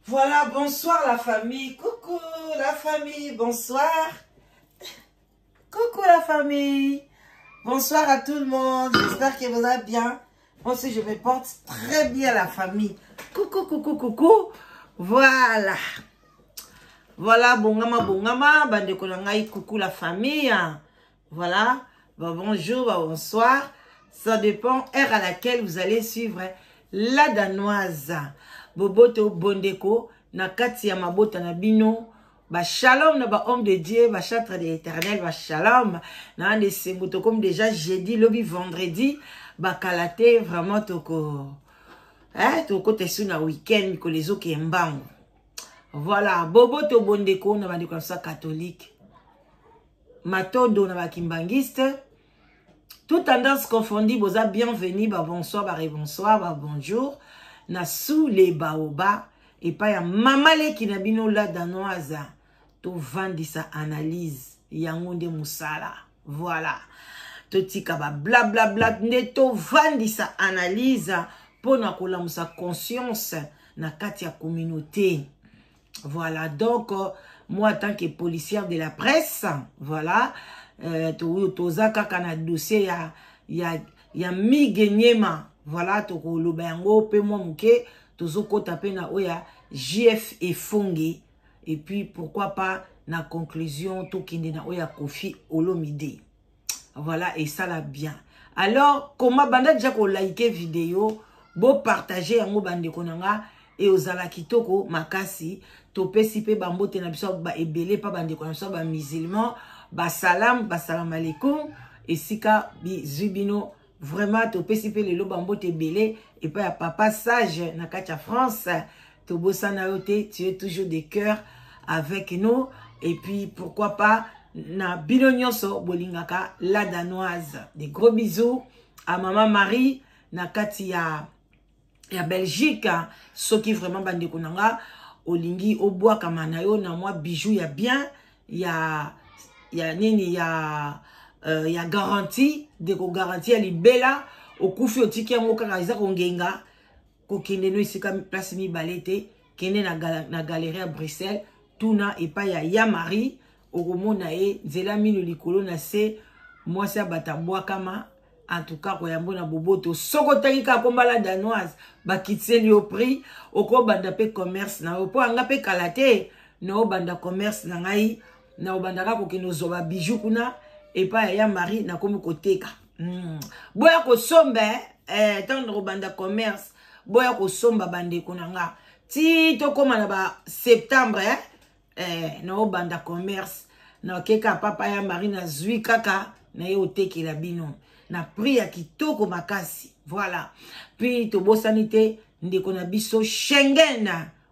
Voilà, bonsoir la famille. Coucou la famille, bonsoir. Coucou la famille. Bonsoir à tout le monde. J'espère que vous allez bien. Moi aussi, je me porte très bien la famille. Coucou, coucou, coucou. Voilà. Voilà, bongama, bande konangai, coucou la famille. Voilà. Bonjour, bonsoir. Ça dépend heure à laquelle vous allez suivre la danoise. Boboto bondeko na kati ya mabota na bino ba shalom na ba homme de Dieu ba chatre de l'Éternel ba shalom na ande semboto comme déjà jeudi lobi vendredi ba kalate vraiment toko toko tesu na week-end ko les oki mbango. Voilà, boboto bondeko na bandeko sa catholique matodo na ba kimbangiste tout tendance confondue boza bienvenue ba bonsoir ba bonsoir ba bonjour na sous les baobas et pas ya mamale qui na bino la danoise to vandi sa analyse yango nde musala. Voilà, to tika ba bla bla bla nde to vandi sa analyse pona kolamusa conscience na kati ya communauté. Voilà, donc moi en tant que policière de la presse, voilà, to zaka kana dossier ya migenyema. Voilà, toko lobango pe moi muke tozoko taper na oya JF et Fongi et puis pourquoi pas na conclusion to kinde na oya Kofi Olomide. Voilà, et ça là bien. Alors comment banda déjà ko like vidéo bo partager yango bande konanga et ozala kitoko makasi to pesipe bambote na biso ba ebele pa bande konanga ba musulman ba salam alaikum et sika bi zubino. Vraiment, tu peux siper le lobambo te belé et pas papa sage na katia France. Tu es toujours de cœur avec nous. Et puis, pourquoi pas, na binonyoso bolingaka la danoise. Des gros bisous à maman Marie na katia ya Belgique. Ce qui vraiment bande konanga olingi oboa kamanayo na moi bijoux ya bien ya nini ya garantie de ko garantie ali bela au kufi otiki yango kaka iza kongenga ko kende no isika place mi balete kende na galerie à Bruxelles tuna et pas ya Marie au romona e zela mino likolo na se moi ça batabwa kama en tout cas ko yambo na boboto soko takika kombala danoise ba kitseli au prix oko banda pe commerce na opo anga pe kalate no banda commerce na ngai na obandaka ko keno zoba bijou kuna et pas ya Marie na komi koteka. Boya ko sombe tant robanda commerce boya ko somba bande konanga ti to koma na ba septembre na obanda commerce na keka papa ya Marie na zui kaka na ye oteki la bino na prix ya kitoko makasi. Voilà, puis to bosanité ndeko na biso Schengen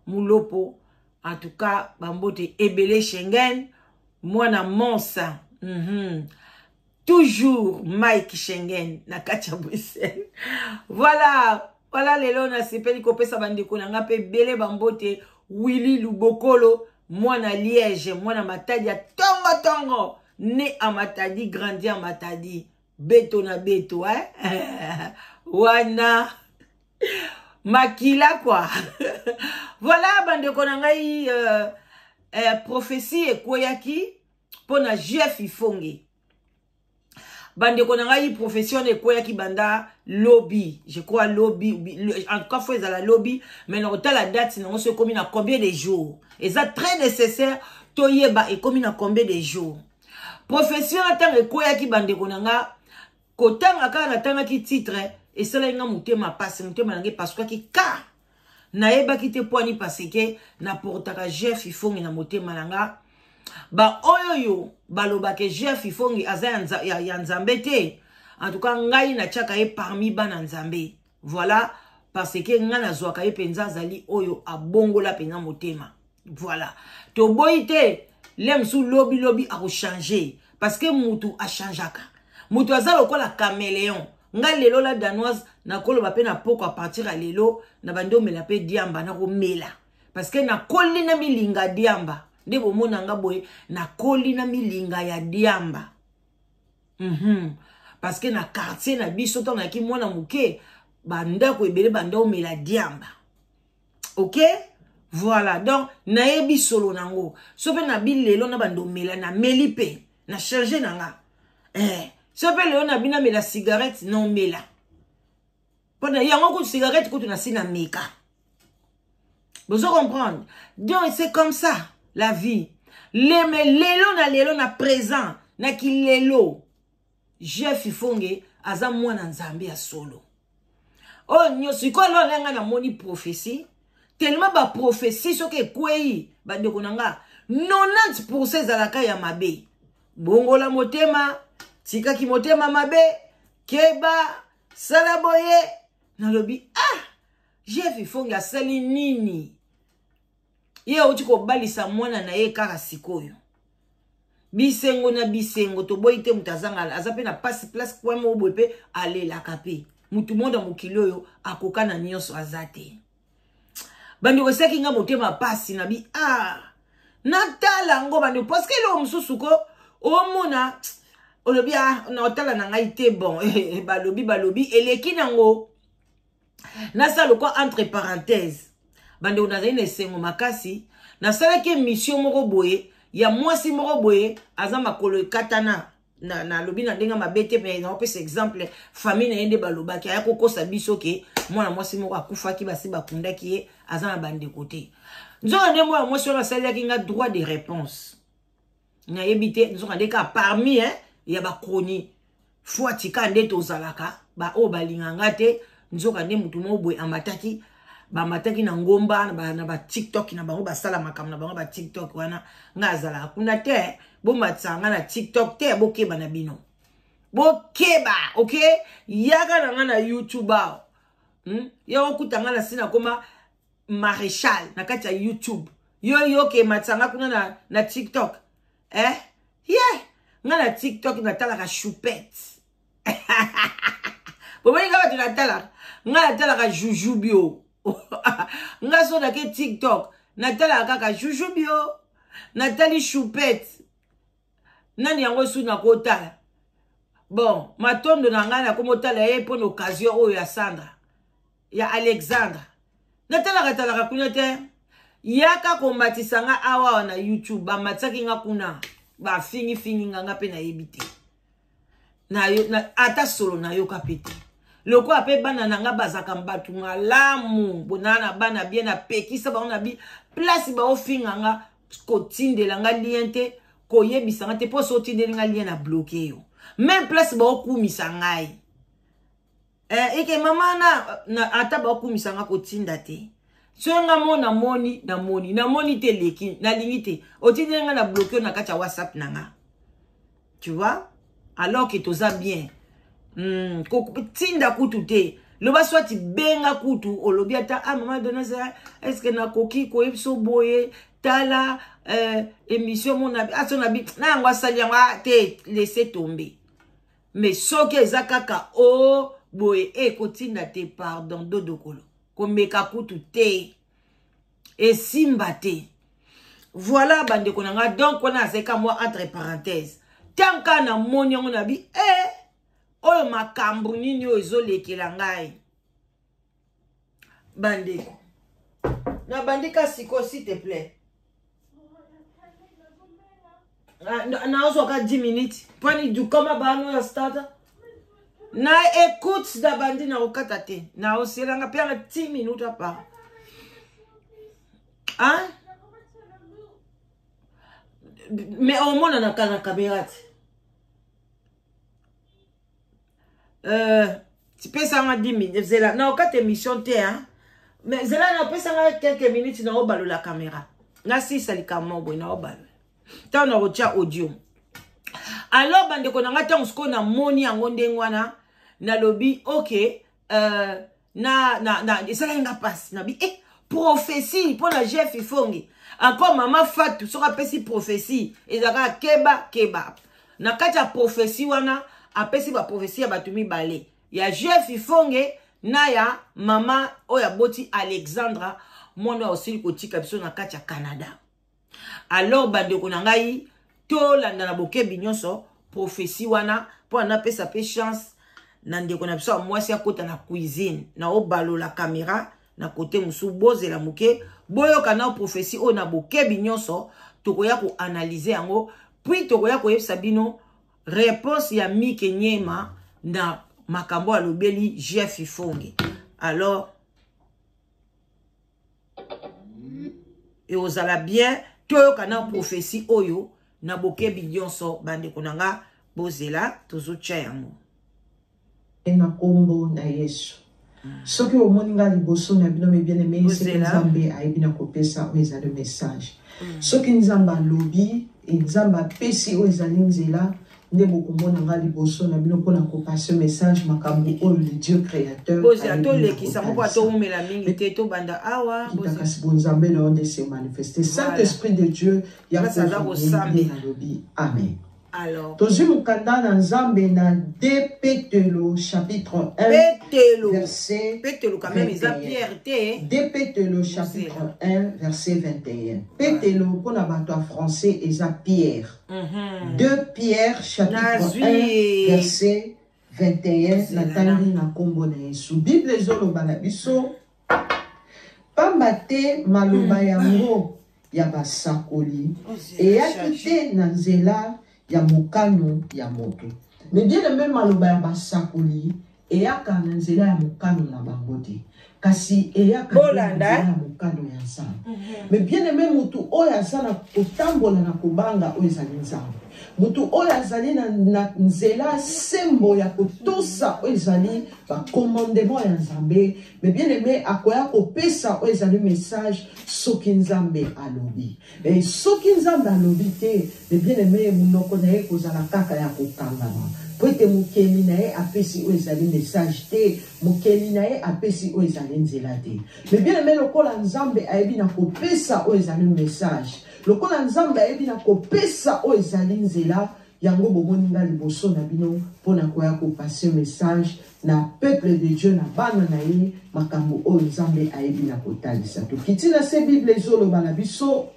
mulopo en tout cas bambote ebele Schengen mwana monsa. Toujours Mike Schengen na katia Bruxelles. Voilà, voilà lelo na sepeli kopesa bandeko na ngape bele bambote Willy Lubokolo, mwana Liège, mwana Matadi ya tongo né à Matadi, grandi à Matadi, beto na beto wana makila quoi. Voilà bandeko na ngai prophétie ekoyaki pona JF Ifongi. Bande konanga profession ekoya ki banda lobby, je crois lobby, en tout cas faut la lobby, mais non la date non se commune à combien de jours. Et ça très nécessaire toyeba et commune à combien de jours. Profession attend ekoya ki bande konanga kotanga ka na tanga ki titre et cela nga mutema passe mutema nange parce que ki ka na yeba ki te poani parce que na portaka JF Ifongi na mutema nanga ba oyoyo baloba ke JF Ifongi aza ya nzambe te. En tout cas ngai na chaka ye parmi bana nzambe. Voilà, parce que nga na zwaka ye penza zali oyo abongola penza motema. Voilà, to boite lem sou lobby a changer parce que mutu a changeaka. Mutu aza lokola caméléon. Nga lelo la danoise na koloba pe na poko a partir à lelo na bando mela pe diamba na ko mela parce que na koli na milinga diamba. Ndebo mona nga boye na koli na milinga ya diamba. Parce que na quartier na biso to na ki mona muke banda ko ebele banda o mela diamba. OK? Voilà, donc, naebi solo nango. Sope na bi lelo na bando mela na melipe. Na charge nanga. Sope lelo na bina mela cigarette non mela. Pendant yango ko cigarette ko tu na sina meka. Vous comprenez? Donc, c'est comme ça, la vie. Lelo na présent. Na ki lelo. Jeff Ifonge, aza mwana nzambe ya solo. Oh, nyosi ko lo lenga na moni prophétie. Tellement ba prophétie soke kwei ba ndeko nanga 90% zalaka ya mabe. Bongola motema, tika ki motema mabe, keba, salaboye, nalobi Jeff Ifonge asali nini? Ye uti ko balisa mwana na ye kaka sikoyo. Bisengo na bisengo to boite mutazanga azape na passe place kwa mo bope ale la kape. Mutu monda mukilo yo akoka na nyonso azate. Bandi seki nga motema pasi na bi natala ngo bandi parce que lo mususu ko omona olobi na otala na ngai te bon balobi eleki nango nasalo ko entre parenthèses bandi unaza ine sengo makasi nasala ke mission moko boye ya mwasi moko boye aza makolo katana na lobi na ndenga mabete pe na opesa exemple famille na yende balobaki aya kokosa biso ke mwana mwasi moko akufaki basi bakundaki ye aza na bande côté nzoka nde mwana mwasi wana asaliaki nga droit de réponse na yebite nzoka ndeka parmi ya bakroni fo atika nde tozalaka ba o balinganga te nzoka nde mutu moko boye amataki bamataki na ngomba na ba TikTok na bango basala makambo na bango ba TikTok wana nga azala kuna te bomatsanga na TikTok te bokeba na bino bokeba okay yaga na YouTube ya okutanga na sina koma Maréchal na kati ya YouTube yo ke matsanga kuna na TikTok nga na TikTok natala ka choupette bomani nga batu natala nga natala ka jujubio nga so na ke TikTok natala kaka jujubio natali choupette nani yango su na kotala bon matondo na nga na komotala ye pour l'occasion oyo ya Sandra ya Alexandra natala kuna te yaka kombatisa nga awa na YouTube ba matsaki nga kuna ba fingi nga pe na yebite na ata solo na yoka pete loko ape bana nanga bazaka mbatu malamu bonana bana bien na pekisa ba ona bi place ba ofinga nga kotindela nga liente koyebisa nga te po so tindela nga lien na bloqué yo même place ba okumisa ngai eke mama na ata ba okumisa nga kotinda te so nga mona moni te leki na limite otindela nga na bloqué na kati ya WhatsApp nanga tu vois alors que toza bien tinda kutu te loba swati benga kutu olobi ata mama donasa est-ce que na koki ko ebso boye tala émission mon abi atona bi na ngwa sali ngwa te laisser tomber mais soki ezakaka boye kotinda te pardon dodokolo komeka kutu te esimba te voilà bande konanga donc on a seka moi entre parenthèses tant kana moni on a bi oyo makambu nini oyo ezolekela ngai bandeko na bandika siko s'il te plaît na ozoka 10 minutes pani du koma bano ya stade na écoute da bandi na okata te na oselanga pe na 10 minutes à part mais au moins na kana caméra tu peux ça 10 minutes zela na okata émission te mais zela na pesa nga quelques minutes na obalo la caméra na si salika mobo na obalo tant na rocha audio alors bande ko nga tant usko na moni yango ndengwana na lobi OK na esala nga passe na bi prophétie pour la Jeff Ifonge encore maman Fatou sera pesi prophétie ezaka keba na kati ya prophétie wana apesi ba prophétie ya batumi bale ya Jeff Ifonge na ya mama oya boti Alexandra mwana osili kotika biso na kati ya Canada alors bande ko ngai to landa na bokebi nyonso prophétie wana po na pesa pe chance na ndeko na biso mwasi akota na cuisine na obalo la caméra na côté musu bozela muke boyo kana prophétie o na bokebi nyonso tokoya ko analyser yango puis tokoya ko yebisa bino réponse ya Mike Nyema na makambo alobeli JF Ifongi. Alors et ozala bien toyo kana prophétie oyo na bokebi nyonso bande konanga bozela tozocha yango na kombo na Yesu. Soki o moninga liboso na bino me bien-aimé c'est Nzambe aibina kopesa o ezali message. Soki Nzamba lobi Nzamba pesi o ezali nzela nde bokomona nga liboso na bino pona kopasa message makambo oyo le Dieu créateur. Bozi atole ki samo kwa to umela mingi te to banda awa bozi kasi Nzambe le onde se manifester. Saint-Esprit de Dieu ya ko sambe na lobi. Amen. Alors, Tozimukanda na Nzambe na 2 Pételo chapitre 1 verset Pételo quand même ils a Pierre té 2 Pételo chapitre 1 verset 21. Pételo pour na bato français eza Pierre. 2 Pierre chapitre 1 verset 21 na tangi na kombo na Yesu. Bible ezoloba na biso pamba te maloba yango ya basakoli eyaki te na nzela ya mokano ya moto. Mais bien le même maloba ya basakoli eyaka na nzela ya mokano na bango te. Kasi eyaka na nzela ya mokano ya Nzambe. Mais bien le même mutu oyo azana kotambola na kobanga oyo ezali Nzambe. Mutu oyo azali na nzela sembo ya kotosa oyo ezali ba commandement ya Nzambe. Mais bien aimé akoya kopesa oyo ezali message soki Nzambe alobi. Et soki Nzambe alobi te, mais bien aimé munoko na ye kozala kaka ya kokangama. Poete mukeli na ye apesi oyo ezali message te, mukeli na ye apesi oyo ezali nzela te. Mais bien aimé lokola Nzambe ayebi na kopesa oyo ezali message. Lokola Nzambe ayebi na kopesa oyo ezali nzela, yango bomoni nga liboso na bino pona koya kopase message na peuple de Dieu na bana na ye makambo oyo Nzambe ayebi na kotalisa. Tokiti na se Bible ezoloba na biso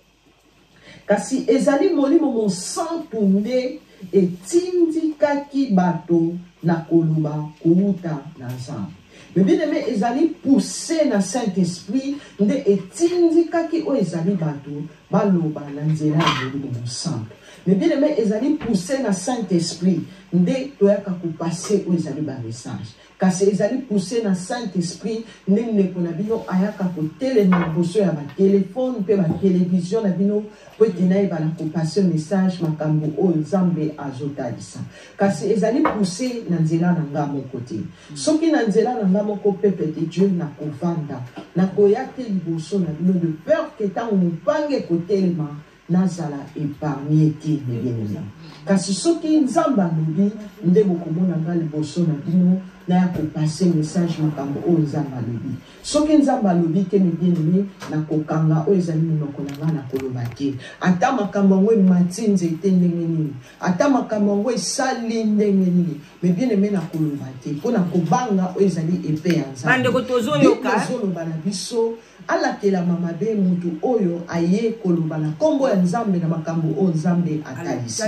kasi ezali molimo mosantu nde etindikaki bato na koluba kuuta na Nzambe. Mais bien aimé ezali poussé na Saint-Esprit nde etindikaki oyo ezali bato baloba na nzela ya molimo mosantu. Mais bien aimé ezali poussé na Saint-Esprit nde toyaka kopase oyo ezali ba message. Kasi ezali poussé na Saint-Esprit nde ndeko na bino ayaka kotelema liboso ya batelefone mpe batelevizio na bino po ete nayeba na kopase message makambo oyo Nzambe azotalisa. Kasi ezali poussé na nzela na nga moko te. Soki na nzela na nga moko peuple de Dieu na kovanda na koya te liboso na bino de peur ke ntango mopange kotelema nazala épargné te bien. Kasi soki Nzambe alobi nde bokomona nga liboso na bino na ya kopase message makambo oyo Nzambe alobi. Soki Nzambe alobi te bien na kokanga oyo ezali monoko na nga na koloba te. Ata makambo yango emati nzete ndenge nini, ata makambo yango esali ndenge nini, mais bien aimé na koloba te mpona kobanga oyo ezali epe ya Nzambe. Tozoloba na biso alakela mabe mutu oyo aye koloba na kombo ya Nzambe na makambo oyo Nzambe atalisi.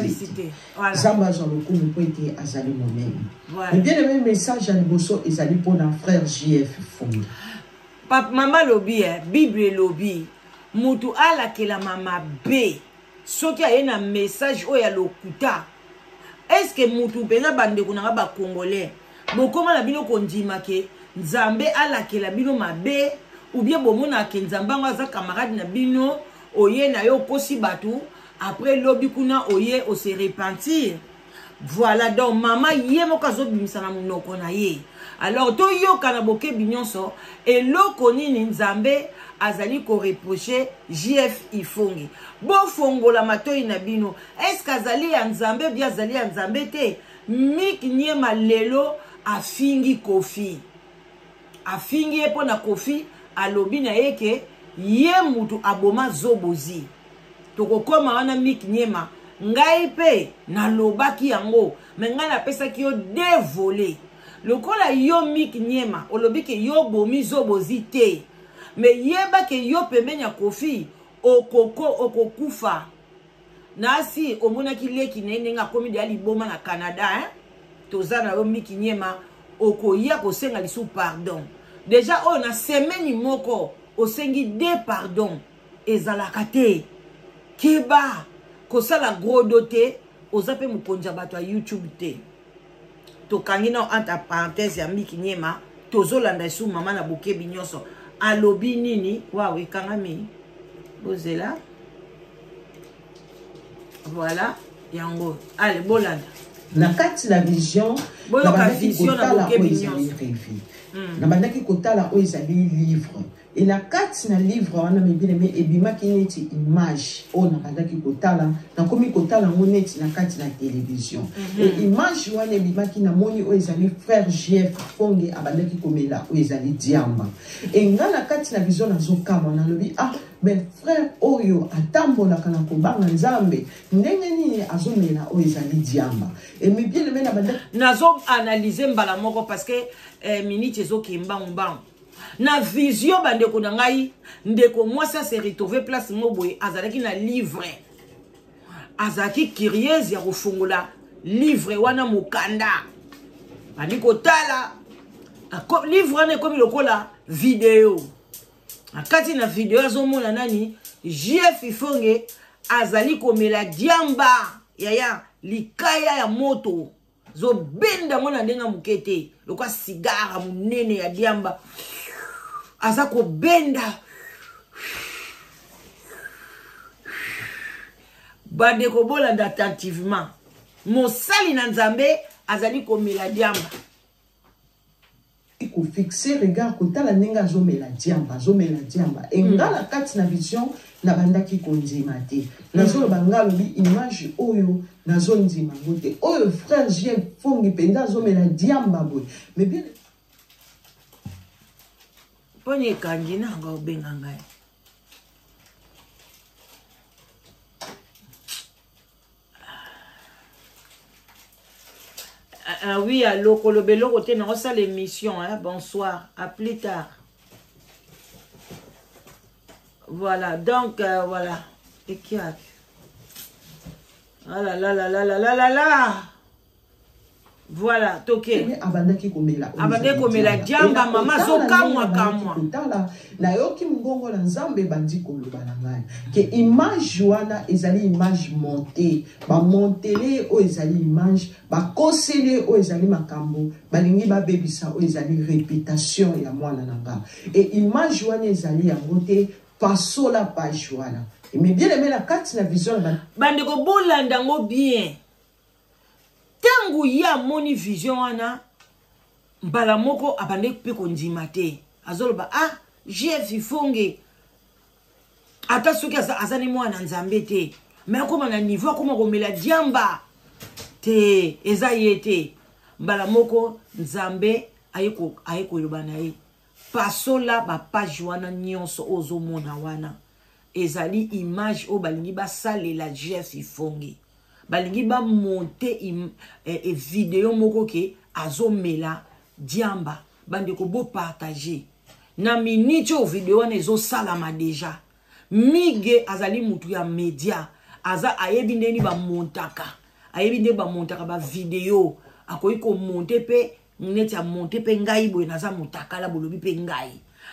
Nzambe azwa lokumu mpo ete azali monene. Mais bien aimé message ya liboso ezali mpona frère JF Ifongi. Mama lobi Bible lobi mutu alakela mama be soki aye na message oyo ya lokuta. Est-ce que mutu penga bande kunanga ba congolais bokoma na bino kondima ke Nzambe alakela bino mabe ou bien bomona ke Nzambe ngaza camarade na bino oye na yo kosi batu après lobi kuna oye o se repentir. Voilà donc maman yé mokazo bimisa na munoko na ye. Alors to yo kana boke binyonso et loko nini Nzambe azali ko reprocher JF Ifongi. Bo fongola matoi na bino. Est-ce qu'azali ya Nzambe bien azali ya Nzambe te? Mike Nyema lelo afingi Kofi. Afingi epo na Kofi alobi na yeke ye mutu aboma zobozi. Toko koma wana Mike Nyema ngai pe na lobaki yango me ngai na pesa ki yo dévolé. Lokola yo Mike Nyema olobi ke yo bomi zobozi te. Me yeba ke yo pembeni ya Kofi okokufa. Nasi omona ki leki nene nga komi de aliboma na Canada tozana yo Mike Nyema okoya kosenga lisu pardon. Déjà on a semaine moko osengi de pardon ezalaka te keba kosala gros doté ozape mukonja bato ya YouTube te tokangi na entre parenthèse ya Miki Nyema tozolanda su mama na bokebi nyonso alobi nini wawe kangami bozela voilà yango allez bolanda na kati la vision na bandaki kotala oyo ezali revue na bandaki kotala oyo ezali livre et na kati na livre wana mebile ebimaki neti image oyo na bandaki kotala na komi kotala ngo neti na kati na télévision et image wana ebimaki na moni oyo ezali frère JF Fonge abandaki komela oyo ezali diamba et nga na kati na vision nazokama nalobi ah mais frère oyo atambolaka na kobanga nzambe ndenge nini azomela oyo ezali diamba et mebile na bandaki nazo analyser mbala moko parce que minute ezokimba mbangu na vision bandeko na ngai ndeko mwasi se retrouver place moboye azalaki na livre azaki curieuse ya kofungola livre wana mukanda bandi kotala livre wana ekomi lokola video akati na video azomona nani JF Fonge azali komela diamba yaya likaya ya moto zo benda ngona ndenga mukete lokwa sigara munene ya diamba azako benda bande ko bolanda attentivement mosali na nzambe azali komela diamba iko fixer regard kotala nenga azomela diamba engala kati na vision na bandaki kondima te nazolo bangalo bi image oyo nazondima ngote oyo frère JF Fonge penda azomela diamba boy mais bien ponye kanji na nga obenga ngai oui allo kolobelo côté na ça l'émission hein bonsoir à plus tard voilà donc voilà et qui a ah là voilà toke abandaki komela diamba mama zokamwa kamwa na yoki mbongo na nzambe bandi koloba na ngai ke image wana ezali image montée ba montele o ezali image ba kosele o ezali makambo balingi ba bebisa o ezali répétition ya mwana na nga et image wana ezali yango te pasola page wana mais bien aimé la carte na vision bande ko bolanda ngo bien tangu ya moni vision wana mbala moko abande pe kondima te azoloba ah JF Fonge ata soki azani mwana nzambe te mais koma na niveau koma komela diamba te eza yete mbala moko nzambe ayeko loba na ye pasola ba page wana nyonso ozomona wana ezali image o balingi basalela JF Fonge balingi ba monter vidéo moko ke azomela diamba bande ko bo partager na minute o vidéo wana ezo salama déjà mige azali mutu ya media aza ayebi ndeni ba montaka ayebi ndeni ba montaka ba vidéo akoyi ko monter pe neti a monter pe ngai boye naza motakala bolobi pe ngai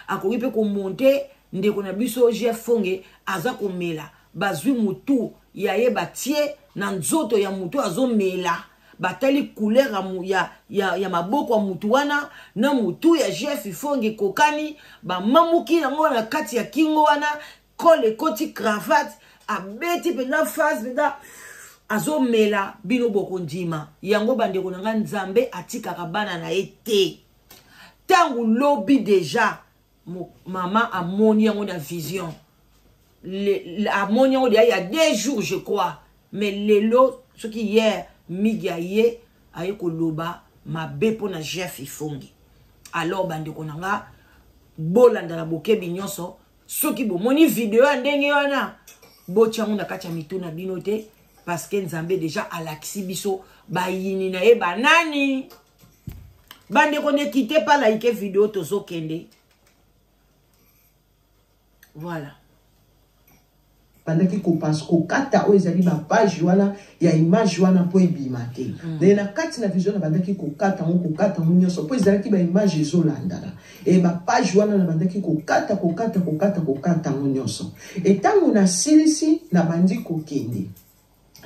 akoyi pe ko monter ndeko na biso JF Fonge aza komela bazwi mutu yaye batie na nzoto ya mutu azomela batali couleur ya maboko ya mutu wana na mutu ya JF Fonge kokani ba mamuki yango na kati ya kingo wana kole koti cravate abeti pena face pena azomela bino boko ndima yango bande konanga nzambe atikaka bana na ete tangu lobi déjà maman amoni yango na vision amoni yango il y a 2 jours je crois mais lelo ce qui hier migaye aye koloba mabe pona JF Fonge alors bande konanga bolanda na bokebi nyonso soki bomoni video ndenge wana botyango na kati ya mituna bino te parce que nzambe déjà alakisi biso bayini na ye banani bande ko ne quittez pas like vidéo tozo kende voilà bandaki ko passe ko kata o ezali ba page wana ya image wana po ebimate de na kati na vision na bandaki ko kata ngo nyonso po ezalaki ba image ezolandala e ba page wana na bandaki ko kata ngo nyonso etango na silisi na bandi ko kende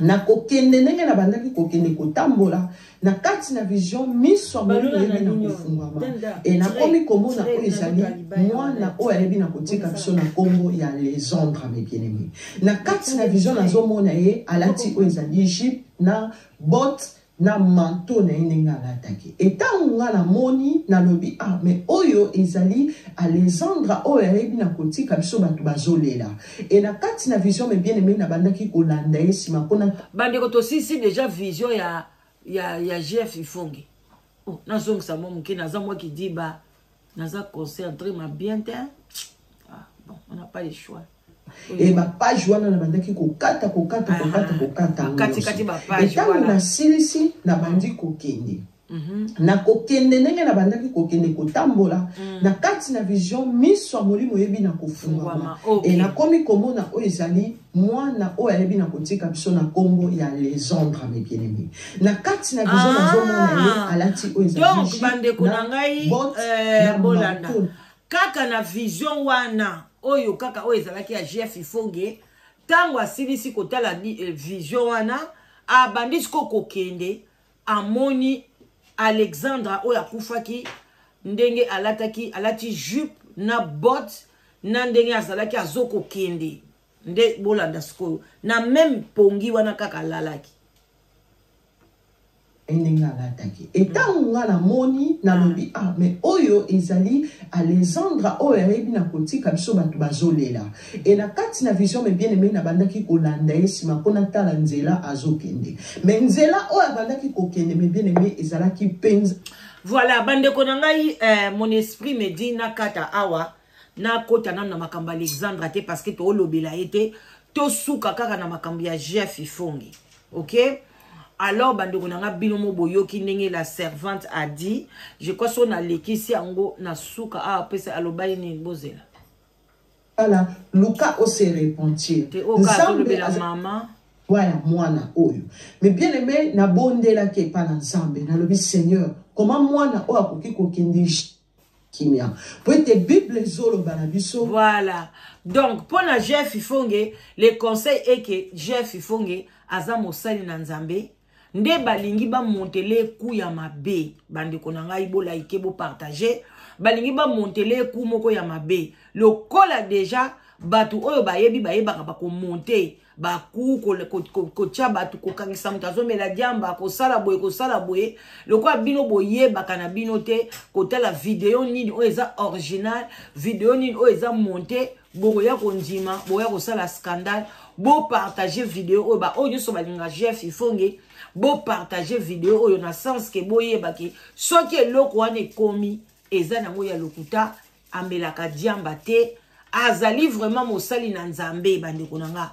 na kokende ndenge na bandaki kokende kotambola na kati na vision miso molimo yebi na kofungwama e na komi komona oyo ezali mwana oyo ayebi na kotika biso na kombo ya Lésandre mes bien-aimés na kati na vision nazomona ye alati oyo ezali Egypte na botte na manteau na ndenge alataki etango nga na moni na lobi mais oyo ezali Alexandre oyo ayebi na kotika biso bato bazolela et na kati na vision mes bien-aimés na bandaki kolanda ye sima mpona bandeko tosisi déjà vision ya GF Ifongi nazongisa mo moke naza moi qui dit ba naza concentré ma bien te bon on n'a pas le choix et ba page wana na bandaki ko kata kati ba page wana na silisi na bandi ko kende na kokende ndenge na bandaki kokende kotambola na kati na vision miso molimo yebi na kofungwama et na komi komona oyo ezali mwana oyo ayebi na kotika biso na kombo ya Lésandre mes bien-aimés na kati na vision nazomona ye alati oyo ezali donc bandeko na ngai bolanda kaka na vision wana oyo kaka oyo ezalaki ya GF Ifongi tango asilisi kotala vision wana abandisi kokende amoni Alexandre oyo akufaki ndenge alati jupe na botte na ndenge azalaki azokokende nde bolanda sikoyo na même pongi wana kaka alalaki ndenge alataki etango nga na moni na lobi mais oyo ezali Alexandre oyo ayebi na kotika biso bato bazolela et na kati na vision mes bien-aimés na bandaki kolanda ye sima mpona tala nzela azokende mais nzela oyo abandaki kokende mes bien-aimés ezalaki penza voilà bandeko na ngai mon esprit me dit na kata awa na kota na makambo Alexandre te parce que toolobela ye te tosuka kaka na makambo ya GF Ifongi ok. Alors, bandeko nanga binomo boyoki ndenge la servante a dit, je crois son a lekisi ango na suka a pesa alobai ni bozela. Voilà, Luka o se repentir. Te o ka to la maman. Voilà, mwana oyo. Mais bien aimé na bondela ke pa na Nzambe na lobi Seigneur, comment mwana o akoki kokende kimia. Pour être Bible zolo banabiso. Voilà. Donc pour na GF Ifongi, le conseil est que GF Ifongi aza mosali na Nzambe. Nde balingi ba montele ku ya mabe bandeko na ngai bo like bo partager balingi ba montele ku moko ya mabe lokola déjà batu oyo bayebi bayebaka ba ko monter ba ku ko tia batu ko kangisa mutazo mela diamba ko sala boye lokola bino boyeba kana bino te ko tala vidéo nini oyo eza original vidéo nini oyo eza monter boya ko ndima boya ko sala scandale bo partager vidéo oyo ba oyo so balinga GF Ifongi bo partager vidéo oyo na sens ke boye baki soki eloko wana ekomi eza nango ya lokuta amelaka diamba te azali vraiment mosali na Nzambe bandeko nanga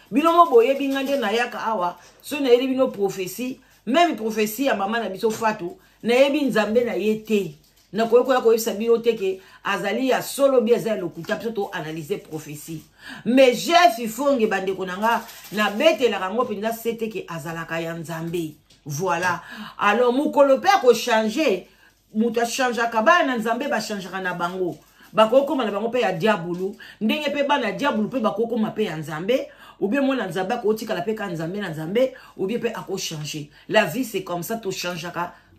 binomo boye bingande na yaka awa so na yeli bino prophétie même prophétie ya mama na biso Fatou na yebi Nzambe na yete na koyeko yebisa bino teke azali ya solo bi azali lokuta to analyser prophétie mais GF Ifongi bandeko nanga na betela kango pinda sete ke azalaka ya Nzambe voilà alors mukolo pe ko changer muta changer ka ba na Nzambe ba changer na bango bakoko na bango pe ya diabulu ndenge pe ba na diabulu pe bakoko ma pe ya Nzambe ou bien moi na Nzambe ko tika la pe ka Nzambe na Nzambe ou bien pe ako changer la vie c'est comme ça to changer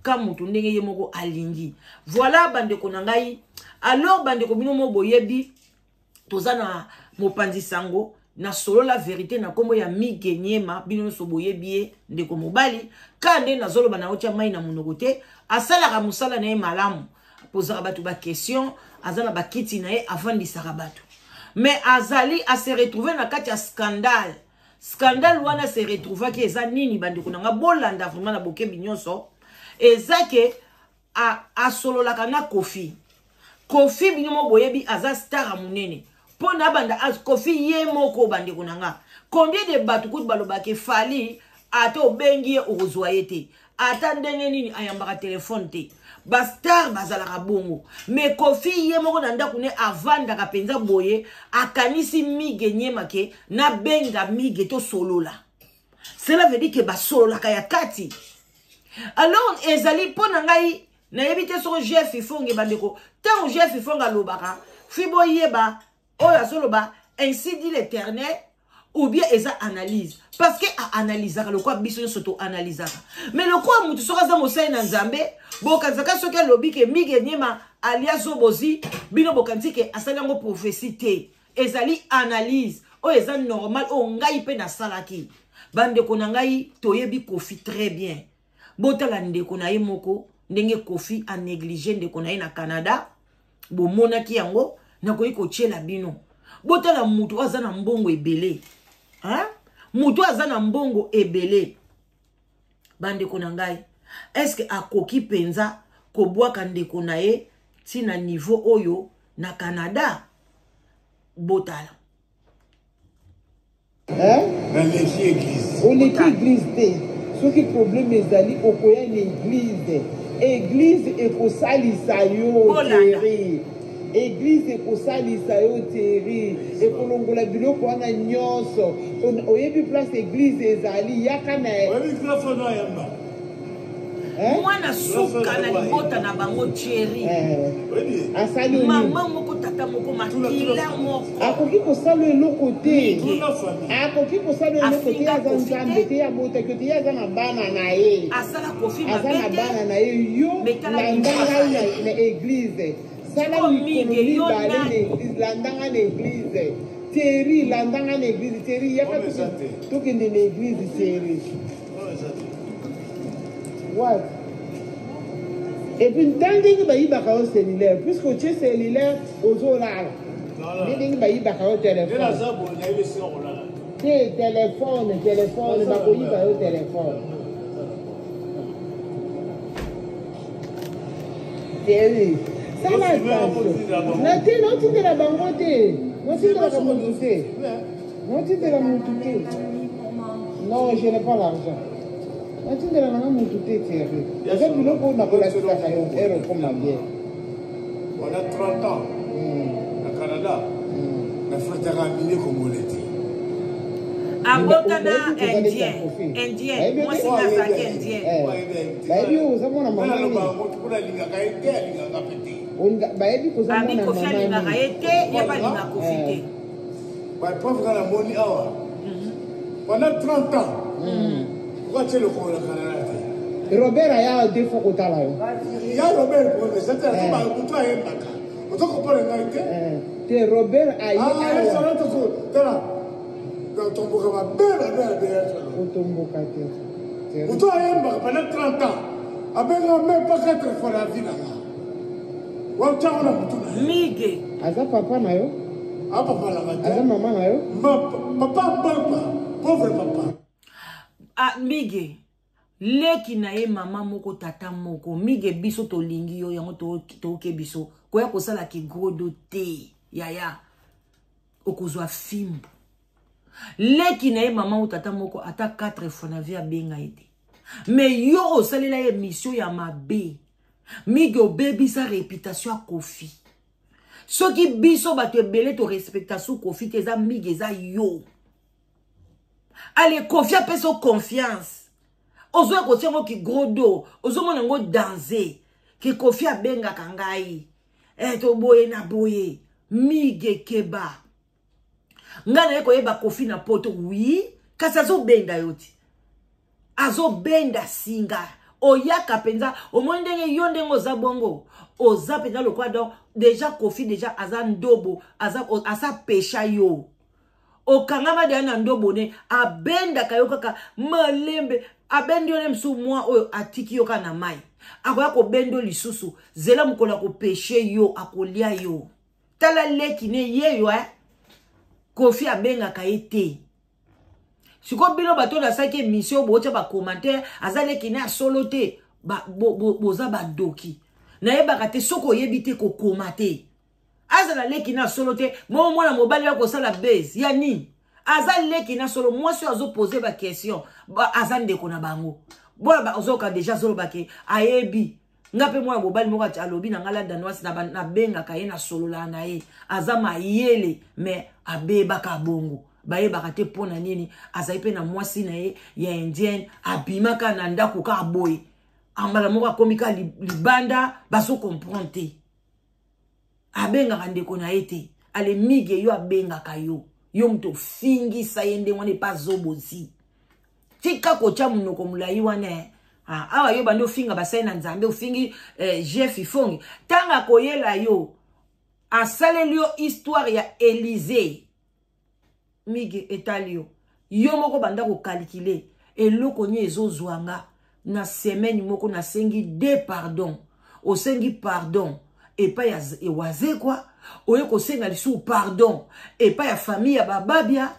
ka mutu ndenge ye moko alingi voilà bandeko na ngai alors bandeko bino mo boyebi tozana mopanzi sango na solo la vérité na kombo ya migenyema bino so boyebi ndeko mobali kande na zolo bana otia mai na monoko te asala ka musala na ye malamu posa batu ba question azana ba kiti na ye afandisa batu mais azali a se retrouver na kati ya scandale wana se retrouver ki eza nini bandeko na nga bolanda vraiment na bokebi nyonso ezake a solo la kana Kofi binomo boyebi aza star munene pona banda as Kofi ye moko bandeko nanga combien de batu kutu balobake fali ate obengi ozwa yete attendez nini ayambaka téléphone te bastar bazalaka bongo mais Kofi ye moko na ndako ne avandaka penza boye akanisi Mige Nyemake na benga Mige to solola. Cela veut dire que basolola kaya kati. Alors ezali pona ngai na yebite so Jeff Ifonge bandeko tant Jeff Ifonga lobaka fibo yeba oya soloba ainsi dit l'Éternel ou bien eza analyse parce que a analysaka le quoi biso soto analysaka mais le quoi mutu soka za mosai na nzambe bokanzaka soki lobi ke Mige Nyema alias Obozi bino bokanzi ke asalango prophétie te ezali analyse o eza normal o ngai pe na salaki bandeko na ngai toyebi Kofi très bien botala ndeko na ye moko ndenge Kofi a négligé ndeko na ye na Canada bomonaki yango nakoyi kotiela bino botala mutu aza na mbongo ebele hein mutu aza na mbongo ebele bandeko na ngai est-ce que akoki penza kobwaka ndeko na ye tina niveau oyo na Canada botala dans les églises on est église te ce qui problème ezali okoya une église ekosalisa yo teri église ekosalisa yo teri ekolongola biloko wana nyonso oyebi place église ezali yaka na mwana suka na libota na bango Thierry asali mama moko tata moko makila moko akoki kosala eloko te akoki kosala eloko te aza nzambe te ya mota ke te aza na bana na ye asala Kofi aza na bana na ye yo landanga na église sala mikolo mibale na église landanga na église Thierry landanga na église Thierry yaka tokende na église Thierry what? Et puis, tant que vous avez un cellulaire, puisque vous avez un cellulaire, vous avez un téléphone. Téléphone, téléphone. Thierry, ça va attention. Non, tu de la banque, non, tu de la montre. Non, tu de la montre. Non, je n'ai pas l'argent. On a 30 ans au Canada. Mais faut te ramener comme on était. Abotana indien. Moi c'est la indien. Pendant 30 ans. Robert a des fois au talent. Il y a Robert, c'est Robert a pendant 30 ans. Avec même pas 4 fois la vie là. Mige. Aza papa na yo? Ah papa la aza maman na yo? Papa, pauvre papa. Ah, Mige, leki na ye mama moko tata moko, Mige biso to lingi yo yango to ke biso, koya kosala ki grodo te, yaya, okozwa fimbo. Leki na ye mama moko tata moko, ata 4 fois na vie abenga ete. Mais yo osalela ye mission ya mabe, Mige obebi sa réputation a Kofi. Soki biso bato ebele to respectation Kofi, teza Mige za yo. Allez, Kofi a fait son confiance. Ozo kotia ngo ki grodo, ozo mona ngo danser. Ki Kofi a benga kangai. To boye na boye. Mige keba. Ngana yeko yeba Kofi na poto, oui. Kasi azo benda yoti. Azo benda singa. Oyaka penza, omondenge yondengo zabongo. Oza penza le kwa donc, déjà Kofi déjà aza ndobo, aza pecha yo. Okangama de anando bone abenda kayokaka malembe abendi yone msu mwa oyo atiki yoka na mai akoya ko bendo lisusu zela mukola ko peshe yo akolia yo tala leki ne yeyo Kofi abenga kaete siko bino bato na saki mission bocha ba commentaire azaleki ne solo te boza ba doki na yeba kate soko yebite ko komate Azala leki na solo te, mwana mobali wako sala base, yani. Azala leki na solo, moi si azo poser ba question, azande kona bango. Bola ba ozoka déjà zoloba ke ayebi. Ngape mwa bobali moko alobi na ngala danoise na benga ka ye na solola na ye. Azama yele mais abeba ka bongo. Baye bakate pona nini azaipe na mwasi na ye ya indienne abimaka na ndako ka boy. Ambala moko akomika libanda baso comprendre. Abenga ndeko na ete ale mige yo abenga kayo yo mto fingi sayende wane pa zobozi tika kocha munoko mulai wane awa yo bando finga basai na nzambe ufingi Jeff Ifongi tanga koyela yo asaleli yo histoire ya Élysée mige etalio yo moko banda ko calculer eloko nye ezozwanga na semaine moko na sengi de pardon o sengi pardon et pas ya ewaze kwa oye ko senga lisu pardon et pas ya famille ya bababia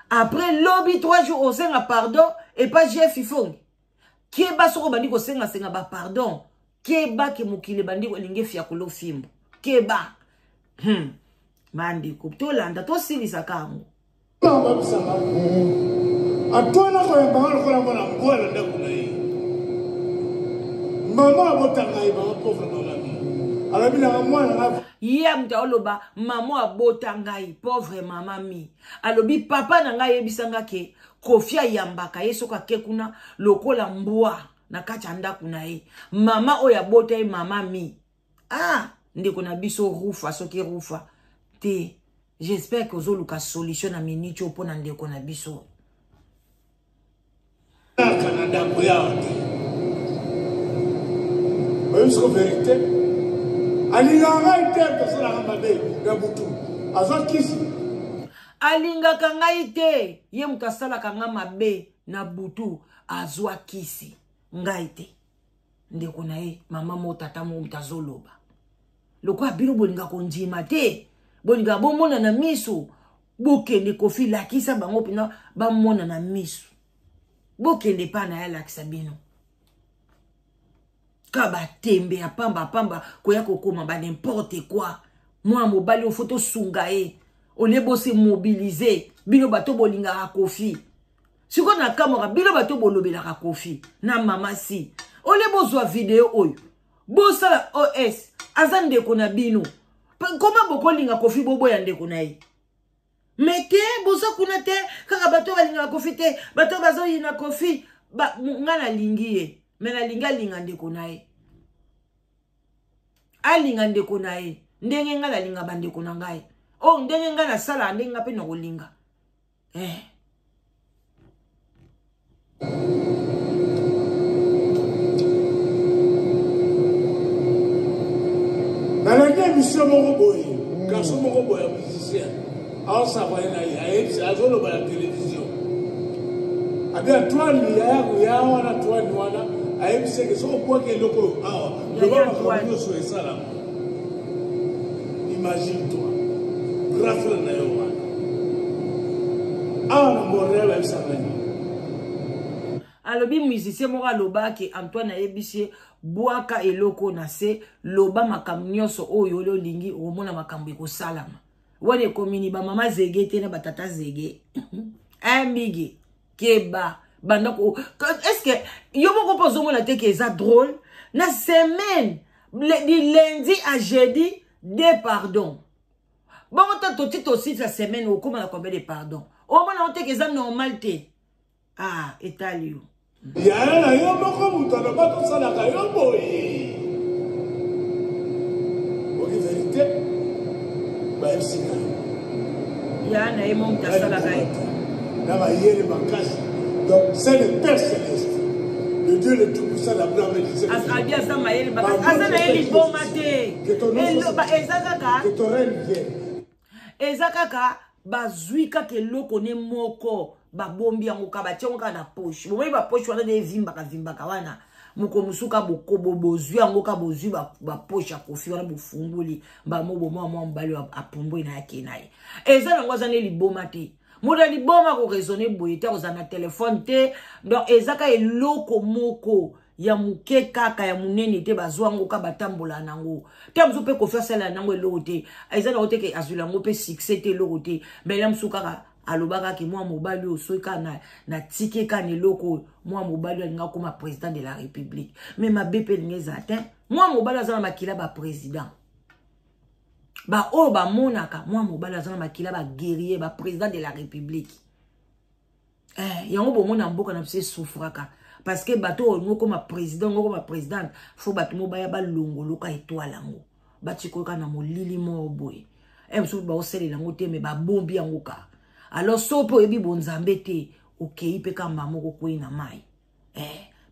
après lobby 3 jours o senga pardon et pas Jeff Ifongi keba soko bandi ko senga ba pardon keba ke mukile bandi ko linge fia ko lo fimbo keba mandi ko to landa to silisa kango mama bisanga atona ko yamba ko la mona mbola ndako na yi mama abotanga yi ba pauvre mama mi alabila mwana na ye mta oloba mama abota ngai pauvre mama mi alobi papa na ngai yebisanga ke kofia yambaka yeso ka kekuna lokola mbwa na kacha ndaku na ye mama oya bota ye mama mi ndeko na biso rufa soki rufa te j'espère que ozoluka solution na minicho pona ndeko na biso Canada boya oyo vérité alinga ite tosala mabe na butu azakisi alinga kangai te ye mutasala kanga mabe na butu azwa kisi ngai te ndeko na ye mama mo tata mo mutazoloba loko abilo bolinga konjima te bolinga bomona na miso bokende kofi lakisa bango pina bamona na miso bokende pa na ya lakisa bino kaba tembe ya pamba koya kokoma ba n'importe quoi moi mobali o photo sungae olebo se mobiliser bino bato bolinga kofi siko na kamera bino bato bolobela kofi na mama si olebo zwa video oyo bosala OS azande ko na bino koma bokolinga kofi boboya ndeko na ye mete boza kuna te kaka bato balinga kofi te bato bazo yina kofi ba ngana lingiye mena linga ndeko na ye alinga ndeko na ye ndenge ngana linga bandeko na ngai ndenge ngana sala ndenge ngape na kolinga nalenge émission moko boye garçon moko boye musicien aosavoye na ye azoloba na télévision abi atwani ya wana twani wana ayebiseke soko bwaki eloko awa loba makambo nyonso esalama imagine toi grafre na yo wana awa na montréal bayebisaka nini alobi musicien moko aloba ke Antoine ayebisi bwaka eloko na se loba makambo nyonso oyo olingi omona makambo ekosalama wana ekomini ba mama zege te na batata zege amigi keba bandako est-ce que yo moko pozo mona te ke eza drôle na semaine du lundi à jeudi de pardon bon to tito aussi la semaine au comment la combien de pardon au moins on te que ça normal te etalio ya na yo moko mutana bato sala ka yo boy ok vérité ba esika ya na yo moko sala ka na ba yele makasi donc c'est le Père céleste le Dieu le tout-puissant la blâme et disait asabia ça ma yele makasi azana yeli bomate elo ba ezaka que ton règne vienne ezakaka bazuika ke loko ne moko babombi yango ka bationgo ka na poche bomoi ba poche wana de vimbaka wana muko musuka bokobo bozwi yango ka bozwi ba poche akofi wana bofunguli ba mobo mwa mbali apumbo ina yake naye eza nango azana liboma te moda liboma ko raisonner boye te ozana téléphone te donc ezaka eloko moko ya muke kaka ya munene te bazwango ka batambola nango te mzupe ko faire cela nango eloko te eza na ote ke azula ngo pe succès te eloko te mais la msuka alobaka ki moi mobali osoika na tike kane loko moi mobali alinga koma président de la République mais ma bepe ngeza atteint moi mobali azana makila ba président ba o ba monaka moi mobali azana makila ba guerrier ba président de la République yango bo mona mboka na pse souffraka parce que bato ngoko ma président ngoko ma présidente faut bato mobaya ba longolo ka étoile ngo batiko kana molili mo boy so ba oselela ngo te me ba bombi yango ka alors sopo ebi bonzambe te okei pe kamba moko kwina mai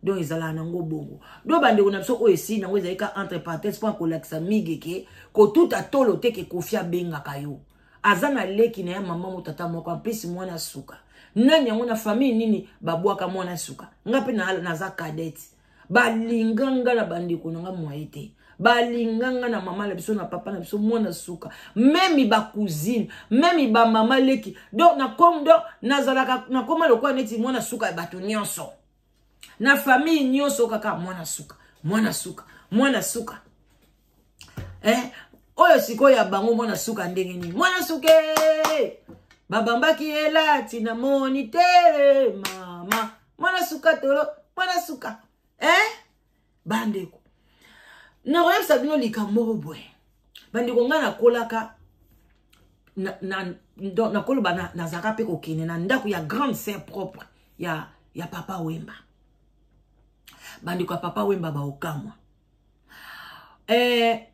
donc ezala nango bongo do bande ko na biso o esi nango ezalika entre parenthèses pour ko lakisa migeke ko tout atolo te ke kofia benga kayo azana leki na ya mama motata moko ampisi mwana suka nani yango na famille nini babwaka mwana suka ngape na za cadette balinganga na bande ko nga moite balinganga na mama la biso na papa na biso mwana suka même ba cousine même ba mama leki donc na comme donc nazalaka na koma lokwa neti mwana suka bato nyonso na famille nyonso kaka mwana suka oyo siko ya bango mwana suka ndenge nini mwana suke babambaki elati na monitere mama mwana suka tolo mwana suka bandeko na royem sabino likambo boy bandeko ngana kolaka na koloba na zaka pe kokene na ndako ya grande sœur propre ya papa Wemba bandeko papa Wemba ba okamwa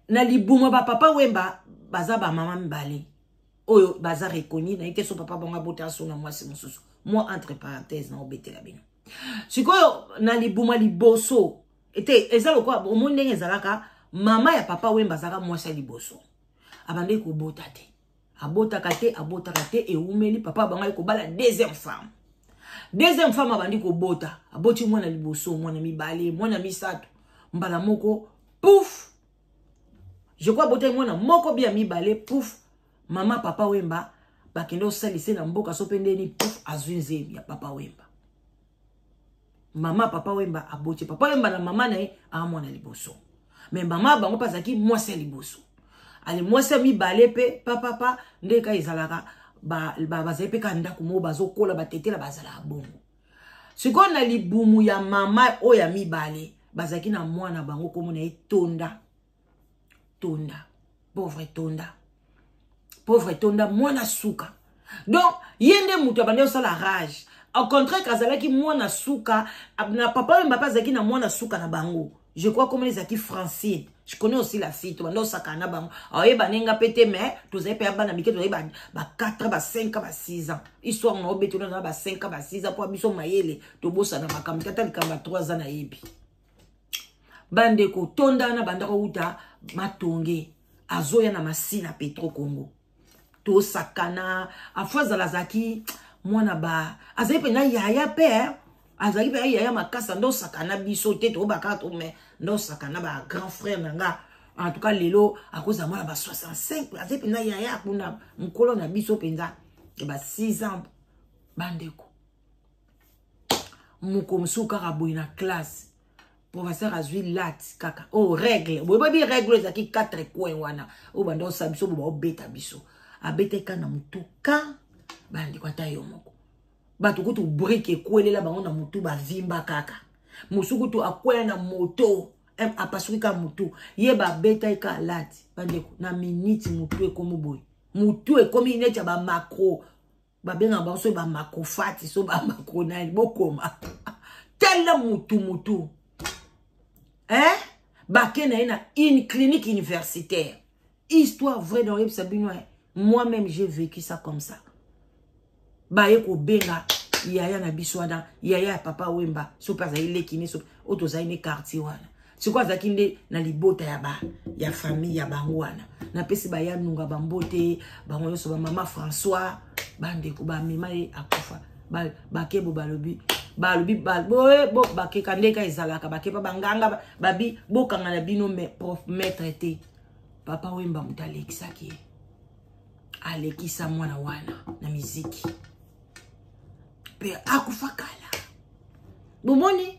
na libuma ba papa Wemba baza ba mama mbale oyo baza reconnu na ite so papa bonga bota so na mwasi mususu moi entre parenthèses na obetela bino sikoyo na libuma liboso ete ezalo kwa omonde ngezalaka mama ya papa Wemba zaka mwasi liboso abande ko bota te abota kate e umeli papa banga ko bala deuxième femme abandi ko bota aboti mwana liboso mwana mibale mwana misato mbala moko pouf je crois bote mwana moko bia mibale pouf mama papa Wemba bakendo salise na mboka so pendeni pouf azwinze ya papa Wemba mama papa Wemba aboti papa Wemba na mama na mwana liboso mais mama bango pasaki mwasi liboso ali mwasi mibale pe papa ndeka izalaka bazepe kanda kumo bazokola batetela bazala bongo siko na libumu ya mama oya mibale bazaki na mwana bango komona etonda pauvre tonda mwana suka donc yende mutu abande osala rage au contraire kazalaki mwana suka na papa Wemba bazaki na mwana suka na bango je crois comme les acquis Francine. Je connais aussi la fille. Tu vas sakana bang. Ah bah n'enga pété mais tu sais pas bana miké tu sais bah 4 bah 5 bah 6 ans. Histoire na obeto na bah 5 bah 6 ans pour biso mayele to bossa na makam tata likamba 3 ans na yebi. Bande ko tonda na banda ko uta matonge azoya na masina Petro Congo. To sakana afaza la zaki mwana ba azepe na yaya père azali pe yaya makasa ndo sakana biso te to baka to me ndo sakana ba grand frère nanga en tout cas lelo akoza mwana ba 65 azali pe na yaya kuna mkolo na biso penza ba 6 ans bandeko muko msuka raboy na classe professeur azui lat kaka règle boba bi règle zaki 4 coin wana o bando sabiso bo beta biso abete kana mutuka bandeko atayo moko batu kutu brique kwelela bango na mutu ba vimba kaka musuku tu akwela na moto apasuka mutu ye ba beta ika lati bandeko na minute mutu ekomo boy mutu ekomi neti ba macro ba benga ba so ba macro fati so ba macro na bokoma tella mutu bakena ina une clinique universitaire histoire vraie dans Rip Sabino moi-même j'ai vécu ça comme ça baye ko benga yaya na biswada yaya papa Wemba so paza ile kine so oto za ine quartier wana sikwa za kinde na libota ya famille ya bangwana na pesi ba ya nunga bambote bango yo so ba mama François bande ko ba mema akufa ba kebo balobi bo bake kandeka ezalaka bake pa banganga babi bokanga na bino prof maître te papa Wemba mutalekisa ki alekisa mwana wana na muziki pe akufakala bomoni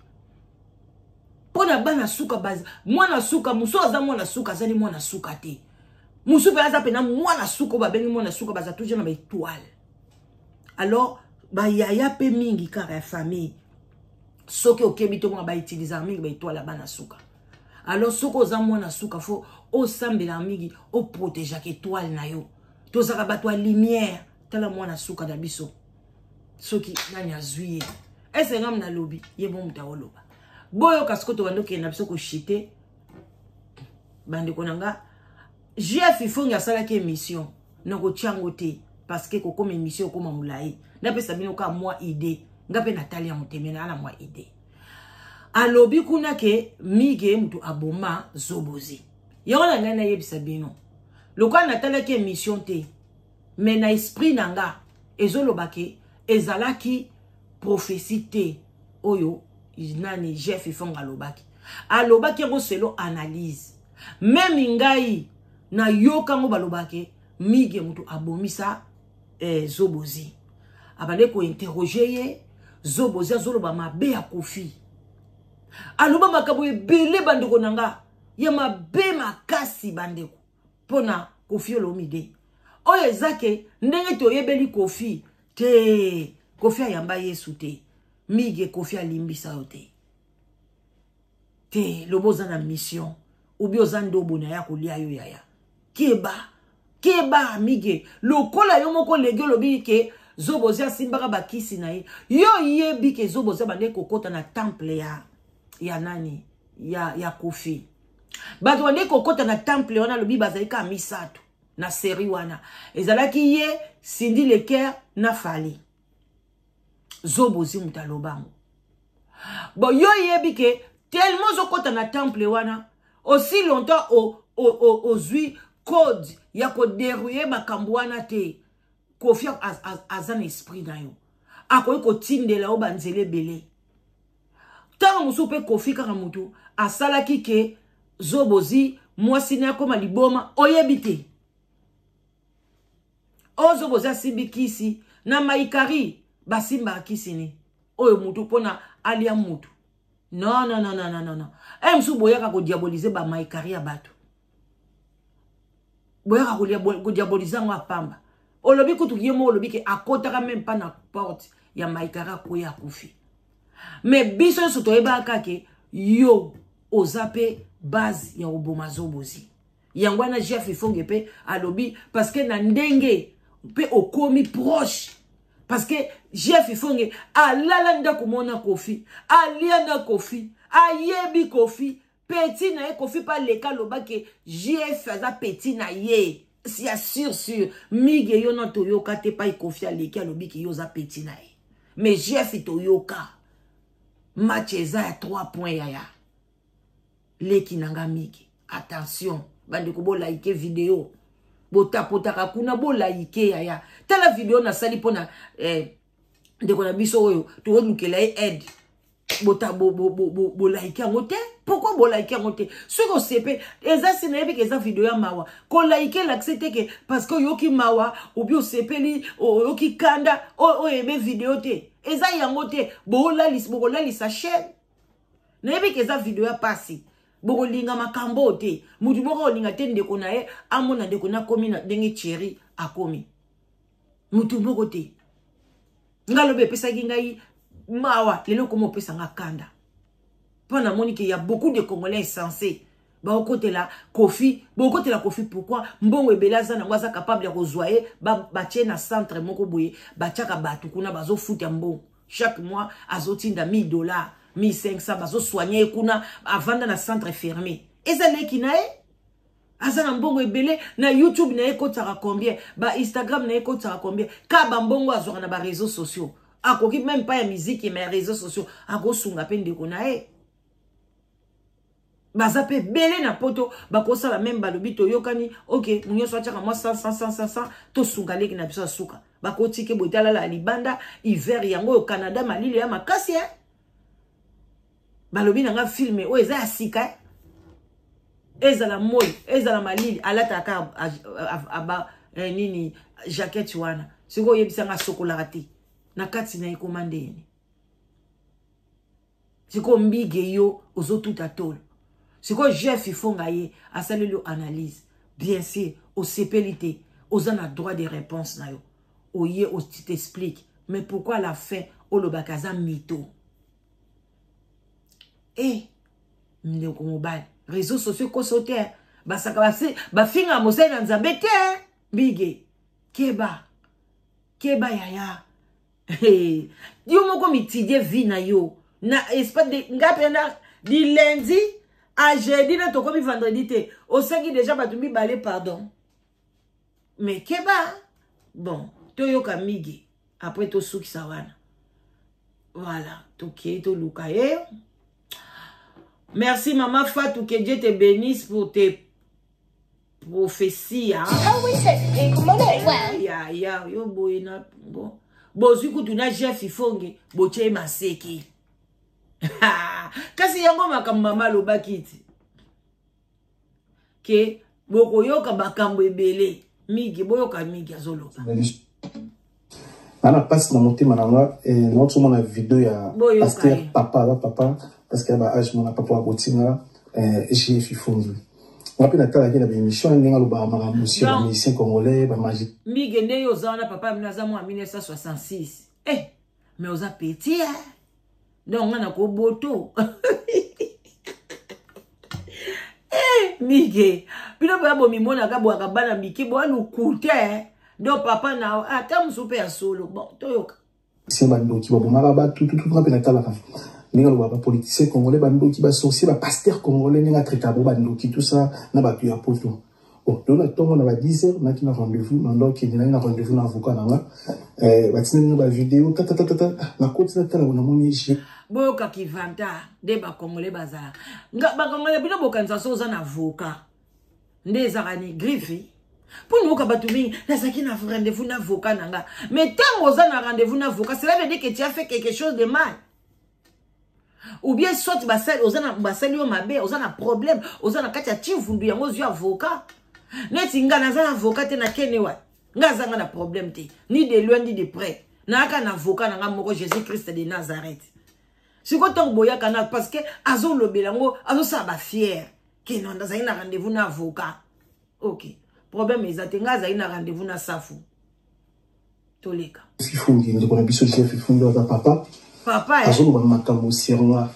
pona bana suka baza mwana suka muso aza mwana suka zali mwana suka te muso pe aza pena mwana suka ba bengi mwana suka baza toujours na ba étoile alors ba yaya pe mingi kaka ya famille soki okebi to ba utiliser mingi ba étoile bana suka alors soko za mwana suka fo o sambela mingi o protéger ke étoile na yo to zaka bato lumière tala mwana suka da biso soki nani azuye ese ngam na lobi ye bon mutawoloba boyo kasiko to bando ke na biso ko shite bande konanga JF ifongi asala ke émission nako tiango te parce que comme émission comme mulai na pesa bino ka moi idée ngape Natalia Mutemena ala moi idée alobi kuna ke mige mtu aboma zobozi yona ngana yebisa bino lokwa Natalia ke émission te mais na esprit nanga ezolobake ezalaki prophétie te oyo nani JF ifonga alobaki ngo selo analyse même ngai na yoka ngo balobake mige mtu abomisa zobozi abale ko interroger ye zobozi azoloba mabe ya Kofi aloba makabo ebele bandeko nanga ya mabe makasi bandeko pona Kofi olomide oyo ezake ndenge to yebeli Kofi te Kofi ayamba Yesu te mige Kofi alimbisa yote te loboza na mission ubi ozando bona ya kolia yo yaya keba mige lokola yo moko lege lobi ke zobozi asimbaka bakisi na ye yo yebi ke zobozi bande kokota na temple ya nani ya Kofi bato bande kokota na temple wana lobi bazalika misato na série wana ezalaki ye Cindy Leker na Fali zobozi mutalobango bon yo yebi ke tellement zokota na temple wana aussi longtemps ozui code ya ko dérouiller makambo wana te Kofi azan esprit na yo akoyi ko tindela o banzele belé tant musu pe Kofi kaka mutu asalaki ke zobozi mwasi na koma liboma oyebite o zobozi asimbi kisi na maikari basimba kisi ni oyo mutu pona alia mutu non musu boyaka ko diaboliser ba maikari ya bato boyaka ko diaboliser ngo apamba olobi kutu yemo olobi ke akotaka même pas na porte ya maikara ko ya Kofi mais biso soto ebaka ke yo ozape base ya oboma zobozi yangwana JF ifonge pe alobi parce que na ndenge pe okomi proche parce que JF ifonge alala nda kumona Kofi aliana Kofi ayebi Kofi petit na Kofi pa leka loba ke JF aza petit na ye si sûr mige yo na toyoka te pa Kofi aleki alobi ke yo za petit na ye mais JF toyoka match eza ya 3 points yaya leki nanga mige attention bande ko bo like vidéo botapotaka kuna bo like yaya tala vidéo na sali pona ndeko na biso oyo to lukela aide bota bo like yango te pourquoi bo like yango te soko sepe eza sinebi ke eza vidéo ya mawa ko like l'accepter ke parce que yoki mawa ou bien sepeli yoki kanda o ebe vidéo te eza yango te bo la sa chaîne nebi ke eza vidéo ya pasi boko linga makambo te mutu boko linga te ndeko na ye amona ndeko na komi na ndenge chéri akomi mutu boko te ngalobe pesa ngai mawa lelo komo pesa nga kanda pona monique il y a beaucoup de Congolais insensés ba okotela Kofi pourquoi mbongo ebelaza na ngwaza capable ya kozoyer ba tie na centre moko boye ba tiaka batu kuna bazo futa mbongo chaque mois azotinda $1000 $1500 bazo soigner kuna avanda na centre fermé ezaleki nae azana mbongo ebele na YouTube na ekotaka combien ba Instagram na ekotaka combien ka ba mbongo azoka na ba réseaux sociaux akoki même pas ya musique mais réseaux sociaux akosunga pe ndeko nae bazape belé na poto bakosa la même balobi to yokani OK munyo so tiaka moi 100 to sunga leki na biso suka bakotike botala la libanda hiver yango au Canada malili ya makasi balobi nanga filme o eza asika ezala moi ezala malili alata ka aba nini jacket wana siko yebisa nga sokola te na kati na ikomande ni siko mbige yo ozotuta tolo siko JF ifonga ye asalelo analyse bien sûr au sepelité ozana droit de réponse na yo oye, tu t'expliques. Mais pourquoi à la fin, o lo bakaza mito? Eh, mneko mobile. Réseaux sociaux ko sauter. Basaka bafinga mosai na nzambe te. Bige. Keba yaya. Hey. Yo moko mitidie vie na yo. Na espace de ngapena di lundi à jeudi na toko mi vendredi te. Au sengi déjà batumbi balé pardon. Mais keba. Bon, toyo kamigi. Après to souki sawana. Voilà, toké to lukaye. Merci maman Fatou, que Dieu te bénisse pour tes prophéties. Hein? Oh, we said, come on, well. Yeah, yo boy na bon. Bozu kutuna chef ifonge, boche maseki. Kasi yango makamama lo bakiti. Ke boko yoka bakambo ebele. Migi boyoka migi azoloka. Ana passe na monter mananga et notre mon vidéo ya pasteur papa parce qu'il y a âge mon papa botinga j'ai fifondi. On peut na kala ki na émission ndenga lo ba mara monsieur musicien congolais ba magique. Migi nde yo zana papa minaza mo en 1966. Eh mais oza petit hein. Donc on a ko boto. Eh Migi bino ba bo mimona ka bo ka bana miki bo alukute. Donc papa na ata msupe ya solo bon toyoka c'est bando ki bo mara tout rapena kala ka ninga lo ba politicien congolais bando ki ba sorcier ba pasteur congolais ninga traita bo bando ki tout ça na ba pu apoto bon donc na tongo na ba 10h na ki na rendez-vous mando ki na rendez-vous na avocat nanga ba tsina ba vidéo ta na koti na tala na moni je boyoka ki vanta de ba congolais bazala nga ba congolais bino bokanza so za na avocat ndeza kani griffe. Pour nous, quand tu as un rendez-vous d'avocat, mais tant que tu as un rendez-vous d'avocat, cela veut dire que tu as fait quelque chose de mal. Ou bien, soit tu as un problème, tu as un avocat. Tu as un avocat, tu as un problème, ni de loin ni de près. Tu as un avocat, Jésus-Christ de Nazareth. Si tu as un avocat, parce que tu as un fier, tu as un rendez-vous d'avocat. Ok. Problème ezatenga za ina rendez-vous na safu. Toleka. Fifungi ndiko na biso chef fifungi wa papa. Papa eh. Azo ba makambo sirwa.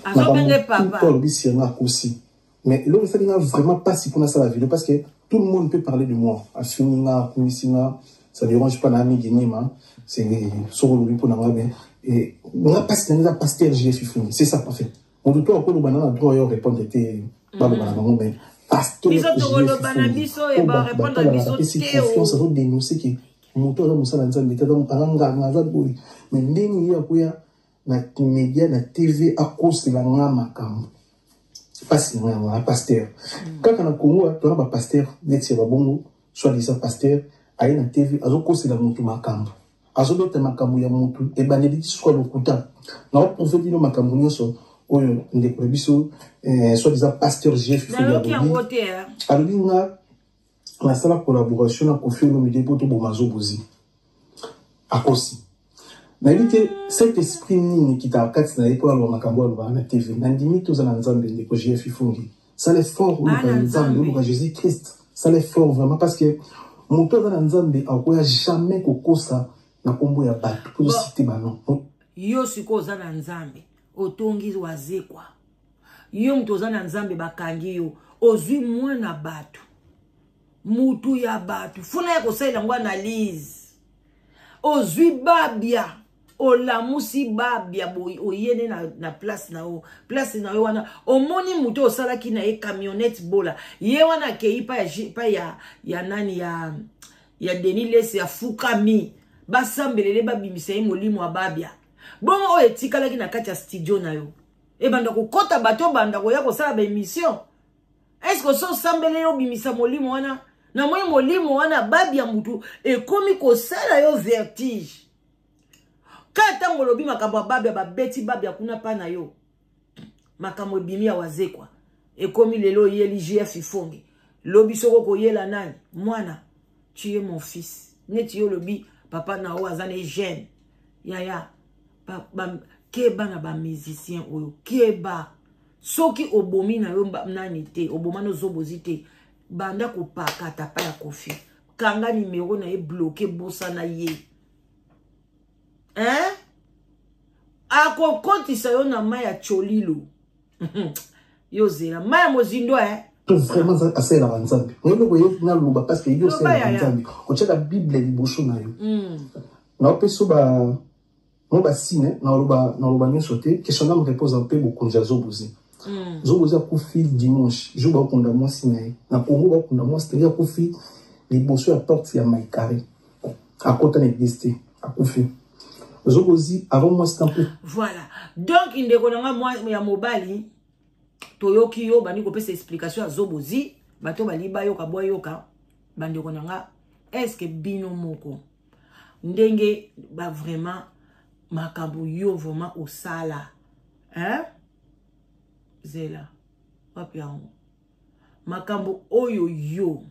Azo benge papa. Tout le bisirwa aussi. Mais là ça n'a vraiment pas si pour ça la vidéo parce que tout le monde peut parler de moi. Afininga, kumisina, ça dérange pas na mi guinema. C'est sur le pour na bien et on a pas c'est pasteur chef fifungi. C'est ça parfait. On doit encore le banana droit yo répondre était pas le banana mais pasteur biso et ba répondre à biso confiance à dénoncer que moto za musala nzambe ta donc paranga ngaza boy mais ndeni ya kuya na média na TV à cause de la makambo pas si na pasteur quand on a Congo tu as ba pasteur neti ba bongo soit disant pasteur ayi na TV azo cause la moto makambo azo dote makambo ya moto e baneli soit lokuta na prophète no makambo nyoso oyo ndeko biso soit disant pasteur Jeff Alvinga la sala collaboration na Kofi Olomide poto bomazo bozi akosi na dit cet esprit nini qui t'a kati na epo alo makambo alo na TV na ndimi to za na nzambe ndeko Jeff Fungi ça les fort ou na nzambe ou Jésus Christ ça les fort vraiment parce que moto za na nzambe akoya jamais kokosa na kombo ya bato pour citer banon yo siko za na nzambe otongi wazekwa yo mtu ozana nzambe bakangi yo ozwi mwana batu mutu ya batu funa ya kosaila ngwa analize ozwi babia olamusi babia boy oyene na place na yo wana omoni mutu osalaki na ye camionnette bola ye wana kei pa ya nani ya Denis ya fukami basambelele babimisa ye molimo wa babia bongo oyo etikalaki na kati ya studio na yo ebanda kokota bato banda koya kosala ba émission est-ce que so sambele yo bimisa molimo wana na moi molimo wana babia mutu ekomi kosala yo vertige kata ngolobi makambo babia babeti babia kuna pa na yo makambo ebimi ya wazekwa ekomi lelo yeli GF Fungi lobi soko koyela nani mwana tu es mon fils neti yo lobi papa na o azane jeune yaya keba na ba musicien oyo keba soki obomi na yo nani te oboma no zobozi te banda kopaka tapa ya Kofi kanga numéro na ye bloqué bossa na ye. Hein? Ako kontisa yo na maya cholilo. Yo zela maya mozindo Vraiment assez la ranzambi. On le voyait na luba parce que yo c'est la ranzambi. On tient la Bible liboso na yo. Na peso ba ba sine na luba ni sauté question là me repose un peu beaucoup de Zobozi. Zobozi a kufi dimanche. Je ba konda moi sine. Na Congo ba konda moi c'est-à-dire kufi liboso à porte ya Maïkari. À côté de l'église à kufi. Zobozi avant moi c'est un peu. Voilà. Donc il ndekonanga moi ya mobali toyoki yo bani kopesa explication à Zobozi bato bali bayoka boyoka bandi konanga est-ce que bino moko ndenge ba vraiment makambo yo vraiment au sala hein zela wapi yango makambo oyo yo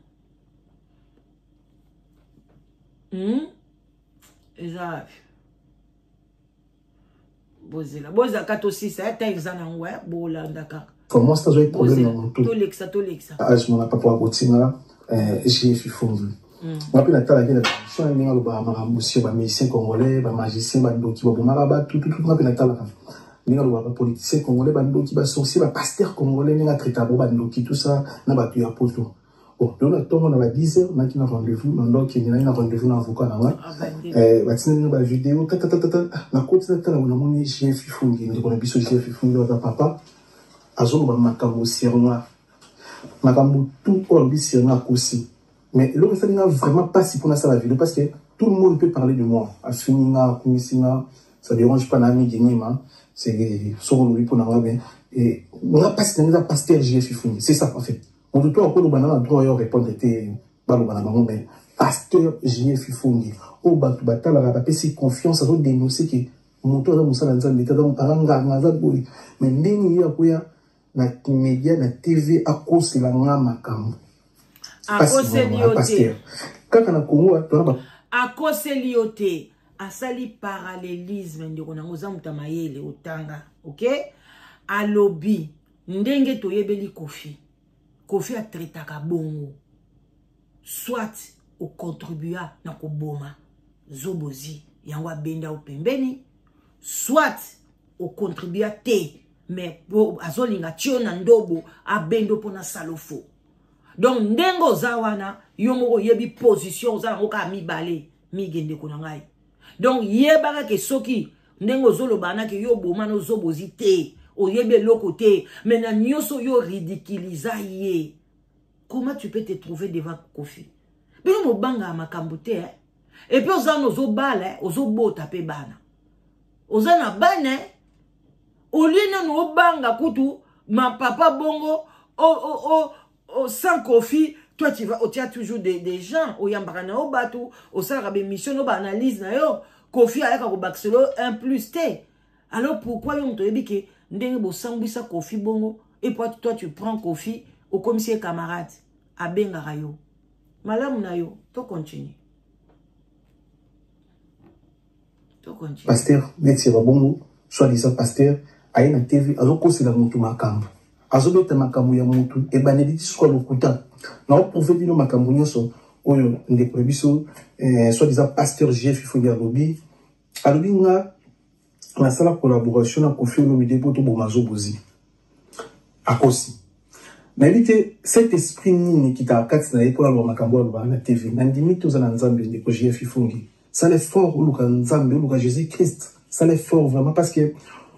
eza bozela boza kato 6 ta exana ngwa bolanda kaka. Pour moi, c'est un problème dans mon tout. Tolexa. Ah, je m'en ai pas pour continuer. J'ai fait fondre. Moi, puis la taille de la tradition, il y a le musicien congolais, le magicien, le qui va pour marabat, tout. Moi, puis la taille il y a le politicien congolais, le qui va sorcier, le pasteur congolais, il y a traitable, le qui tout ça, n'a pas pu apporter. Bon, on a tombé dans 10 heures, on a un rendez-vous, on a un rendez-vous dans l'avocat. On a une vidéo, na côté de la on a j'ai fait fondre, on a j'ai fait fondre papa. Azolo ba makambo sirna makambo tout on sirna aussi mais le reste n'a vraiment pas si pour ça la vidéo parce que tout le monde peut parler de moi afinina kumisina ça dérange pas l'ami Guinima c'est sur lui pour n'a bien et on a pas si dans pasteur GF fini c'est ça en fait on doit encore le banana droit à répondre était balo banana mais pasteur GF fini au batu batala ba pesi confiance à dénoncer que moto za musala nzambe ta donc paranga ngaza boy mais ndeni ya koya na média na TV à cause la makambo à cause lioté kaka na Congo à cause lioté asali parallélisme ndiko na ngoza mutamayele otanga OK a lobby ndenge toyebeli Kofi a traitaka bongo soit au contribua na koboma Zobozi yangwa benda opembeni soit au contribua te mais azolinga tiona ndobo abendo pona salofo donc ndengo zawana yongo yebi position za ngoka mibale migende kona ngai donc yebaka ke soki ndengo zolo bana ke yo boma no Zobozi te o yebe loko te mais na nyoso yo ridiculiser ye comment tu peux te trouver devant Kofi bino mo banga makambo te et puis ozana ozobala ozobota pe bana ozana bana au lieu de nous banga kutu, ma papa bongo, sans Kofi, toi tu as toujours des gens, au yambarana au batou, au sarabe mission, au analyse na yo, Kofi a yaka baxelo 1+T. Alors pourquoi yon te dit que ndenge bo sambisa Kofi bongo, et puis toi tu prends Kofi au commissaire camarade, à bengara yo. Malam na yo, to continue. Pasteur, métier bongo, soi-disant pasteur, aye na TV azoko la mutu makambo azobeta makambo ya mutu e baneliti swa lokuta na oprouver bino makambo nyoso oyo ndeko biso soit disant pasteur GF Fongi alobi nga na sala collaboration na Kofi Olomide poto bo Zobozi akosi na elite cet esprit nini qui t'a kati na epo alo makambo alo na TV na ndimi to za na nzambe ndeko GF Fongi ça les fort ou luka nzambe luka Jésus Christ ça les fort vraiment parce que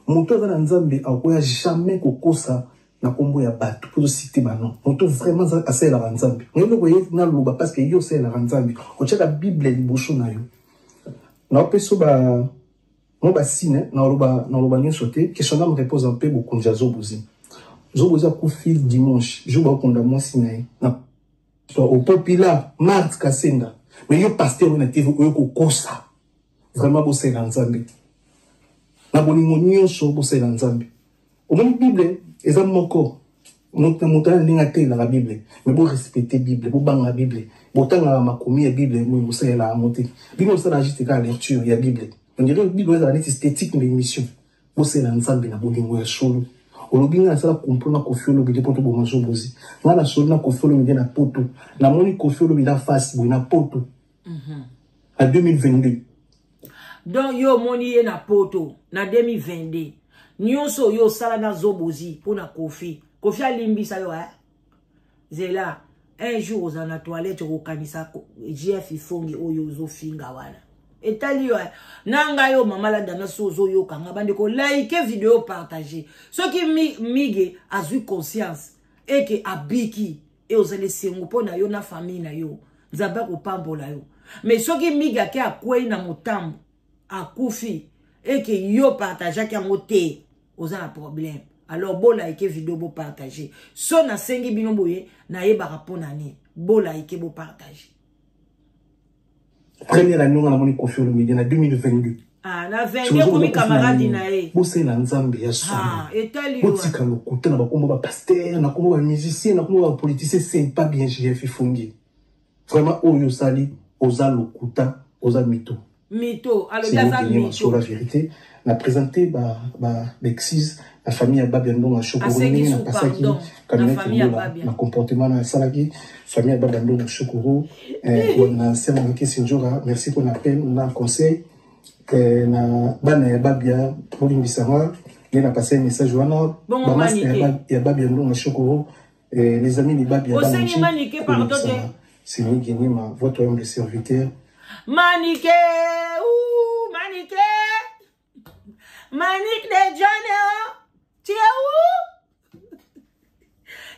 moto za nzambe akoya jamais kokosa na kombo ya bato pour citer banon moto vraiment za asela la nzambe ngelo koye na luba parce que yo c'est la nzambe ko tshaka bible liboso na yo na peso ba mo ba sine na luba nyoso te question là me repose un peu beaucoup de Zobozi a kufi dimanche je ba konda moi sine na au populaire Marthe Kasenda mais yo pasteur na TV ko kosa vraiment bo c'est la nzambe na bolingo nyonso bosela nzambe omoni bible eza moko motana ndinga te na la bible mais bo respecter bible bo banga bible botanga makomi ya bible mo bosela amote bino sala juste ka lecture ya bible on dirait bible eza une esthétique de l'émission bosela nzambe na bolingo ya solo olobi nga sala comprendre Koffi Olomide poto boma Zobozi nga na solo na Koffi Olomide na poto na moni Koffi Olomide na face boy na poto à 2022 donc yo moni ye na poto na 2022 nyonso yo sala na Zobozi pona Koffi alimbisa yo zela un jour aux na toilette au kanisa GF Ifongi oyo zo finga wana etali yo nanga yo mama la dana sozo yo kanga bande ko like vidéo partager ce qui mige azui conscience et que abiki et ozele sengo pona yo na famille na yo nzaba ko pambola yo mais ce qui mige ke akwei na motambo akufi et que yo partager ki ngote oza problème. Alors, bon like vidéo, bon partager. So na sengi bino boye, na yeba rapona ni. Bon like, bon partager. Première année, on a moni Koffi Olomide en 2022. Ah, na 22, comme camarade na ye. Bose na nzambe ya so. Ah, etali yo. Botika lokuta na bakombo ba pasteur, na kombo ba musicien, na kombo ba politicien, c'est pas bien GF Ifongi. Vraiment, oyo sali, oza lokuta, oza mito. Mito, alors il y a ça mito. Sur la vérité, na présenté l'excise la famille à Babiando à Chokoro na pasaki na comportement na salaki famille à Babiando na Chokoro on a sema ke sinjora merci pour l'appel na conseil na bana ya Babia pour limbisanga na passer message wana ba master ya Babiando na Chokoro les amis de Babia c'est Nigini votre humble serviteur Manique ou Manique Manique de Johnny Tia où?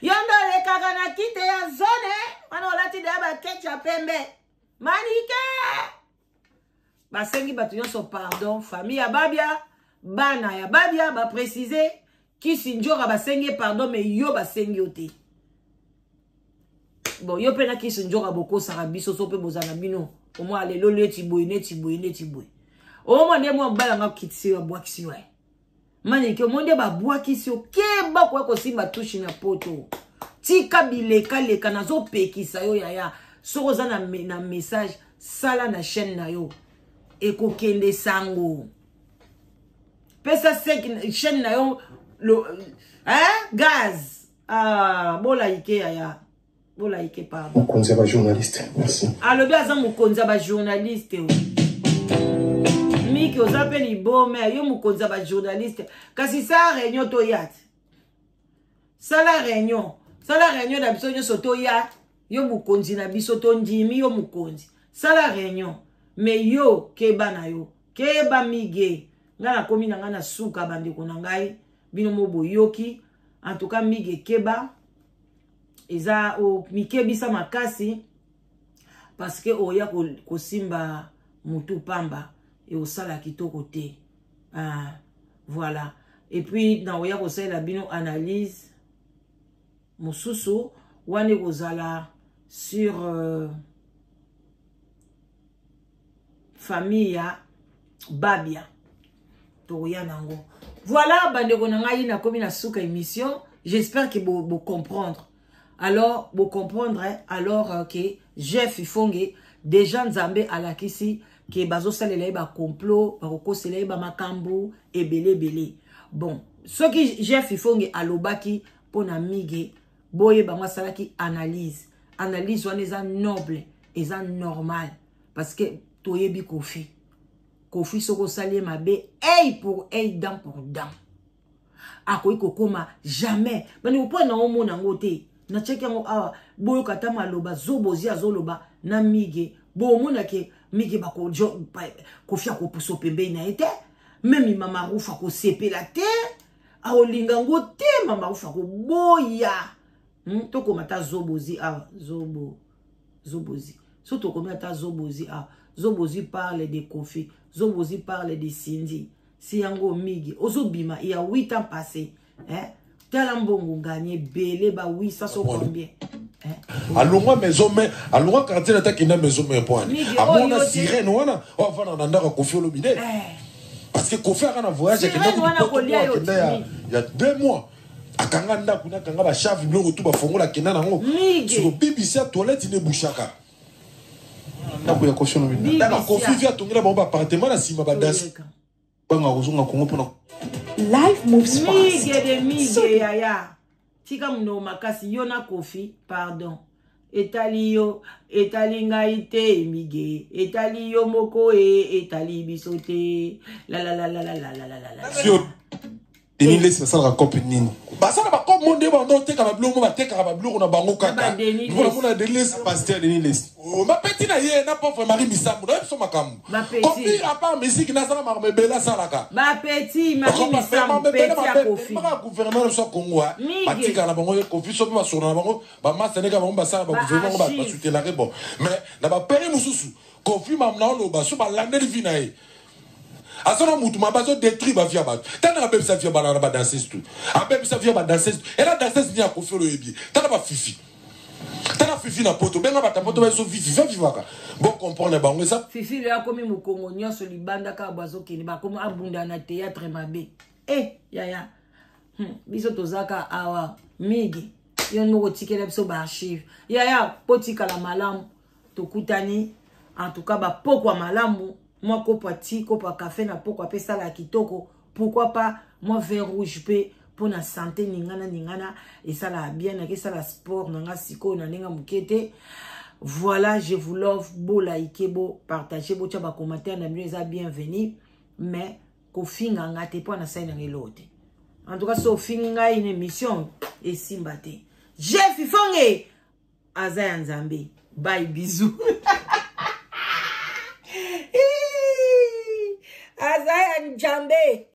Yondo le kagana kite ya zone. Mano lati de ba ketcha pembe. Manike. Basengi batu yon so pardon. Famille ya Babia. Bana ya Babia ba préciser. Ki sinjora basengi pardon mais yo basengi yote. Bon yo pena ki sinjora boko sarabiso so pe bozana bino. Au moins ale lo le tiboy ne tiboy ne tiboy. Au moins de moi balanga kitsi wa boa kisi wa. Mani ke monde ba boa kisi o ke ba kwa ko simba touche na poto tika bileka leka na zo pekisa yo yaya soko za na message sala na chaîne na yo eko kende sango pesa sek chaîne na yo lo gaz bola ike yaya bola ike pa mukonza ba journaliste merci alo bia za mukonza ba journaliste o Miki ozapeli bome yo mukonza ba journaliste kasi sa réunion to yat sala réunion da biso nyoso to yat yo mukonzi na biso to ndimi yo mukonzi sala réunion mais yo keba na yo keba mige ngana komi na ngana suka bandeko na ngai bino mobo yoki en tout cas mige keba eza o mikebisa makasi parce que oya ko simba mutu pamba et au sala kitoko te voilà et puis na oya ko sala bino analyse mususu wane ko zala sur famille ya Babia to ya nango voilà bandeko na ngai na komi na suka émission j'espère que vous comprendre alors vous comprendre alors que Jeff Ifongi déjà nzambe alakisi que bazo salela ba complot ba kokosela ba makambu ebele bon ce qui Jeff Ifongi alobaki pona mige boye ba masalaki analyse wana eza noble eza normal parce que toyebi Koffi soko salie mabe œil pour œil dent pour dent akoyi kokoma jamais bani opona omona ngote na cheki ngo awa boyo kata maloba Zobozi azoloba na mige bo mona ke mige bako Koffi akopuso pembe na ete même mama rufa ko sepela te aolinga ngote mama rufa ko boya toko mata Zobozi awa Zobozi so toko mata Zobozi awa Zobozi parle de Koffi Zobozi parle de Cindy si yango mige ozobima il y a 8 ans passé Talambongo gagné belé ba oui ça so combien alungwa maison mais alungwa quartier na takina maison mais point amona sirène wana on va na ndaka Koffi Olomide parce que Koffi a un voyage il y a 2 mois akanga ndako na kanga ba chave biloko tout ba fongola kenda nango sur BBC toilette ne bouchaka ndako ya Koffi Olomide ndaka Koffi via tongela ba appartement na sima ba das banga kozonga Kongo pona Life moves fast. Mige yaya. Tika mno makasi yona kofi, pardon. Etali yo, etali ngaite mige, etali yo moko etali bisote. La la la la la la la la la. Denis laisse ça la compagnie. Bah ça va comme mon débat non teka bablo mo teka bablo na bango kaka. Vous na Denis pasteur Denis laisse. Oh ma petite na ye na pauvre Marie Misambu na so makam. Kofi a pas musique na ça ma bela salaka. Ma petite Marie Misambu petit a Kofi. Ma gouvernement so Congo. Batika na bango Kofi so ba so na bango ba ma Sénégal bango ba ça ba gouvernement ba soutenir la bon. Mais na ba pere mususu Kofi ma na lo ba so ba lande vina e. Asana mutu mabazo détruit ba via ba. Tana ba sa via ba na ba danser tout. Abem sa via ba danser. Et la danseuse ni a Kofi le ebi. Tana ba fifi. Tana fifi na poto. Benga ba ta poto ba so fifi vivaka. Bon comprendre bango ça. Fifi le a komi mu Congo nyonso libanda ka bazo kini ba komi abunda na théâtre mabe. Yaya. Biso tozaka awa migi. Yon mo tikela biso ba archive. Yaya potika la malamu tokutani en tout cas ba pokwa malamu. Moi, kopa ti, kopa café na poko apesa la kitoko. Pourquoi pas, moi, vin rouge pe, pour na santé, ningana, et ça la bien, et ça la sport, nanga siko, nanenga mukete. Voilà, je vous love, beau like, beau partager, beau tchaba commentaire, na mieux, bienvenue. Mais, ko finga ngate, po na saïna ngelote. En tout cas, so finga une émission, et simbate. Jeff Ifonge, Azaya Nzambe. Bye, bisous. Azaya Njambe.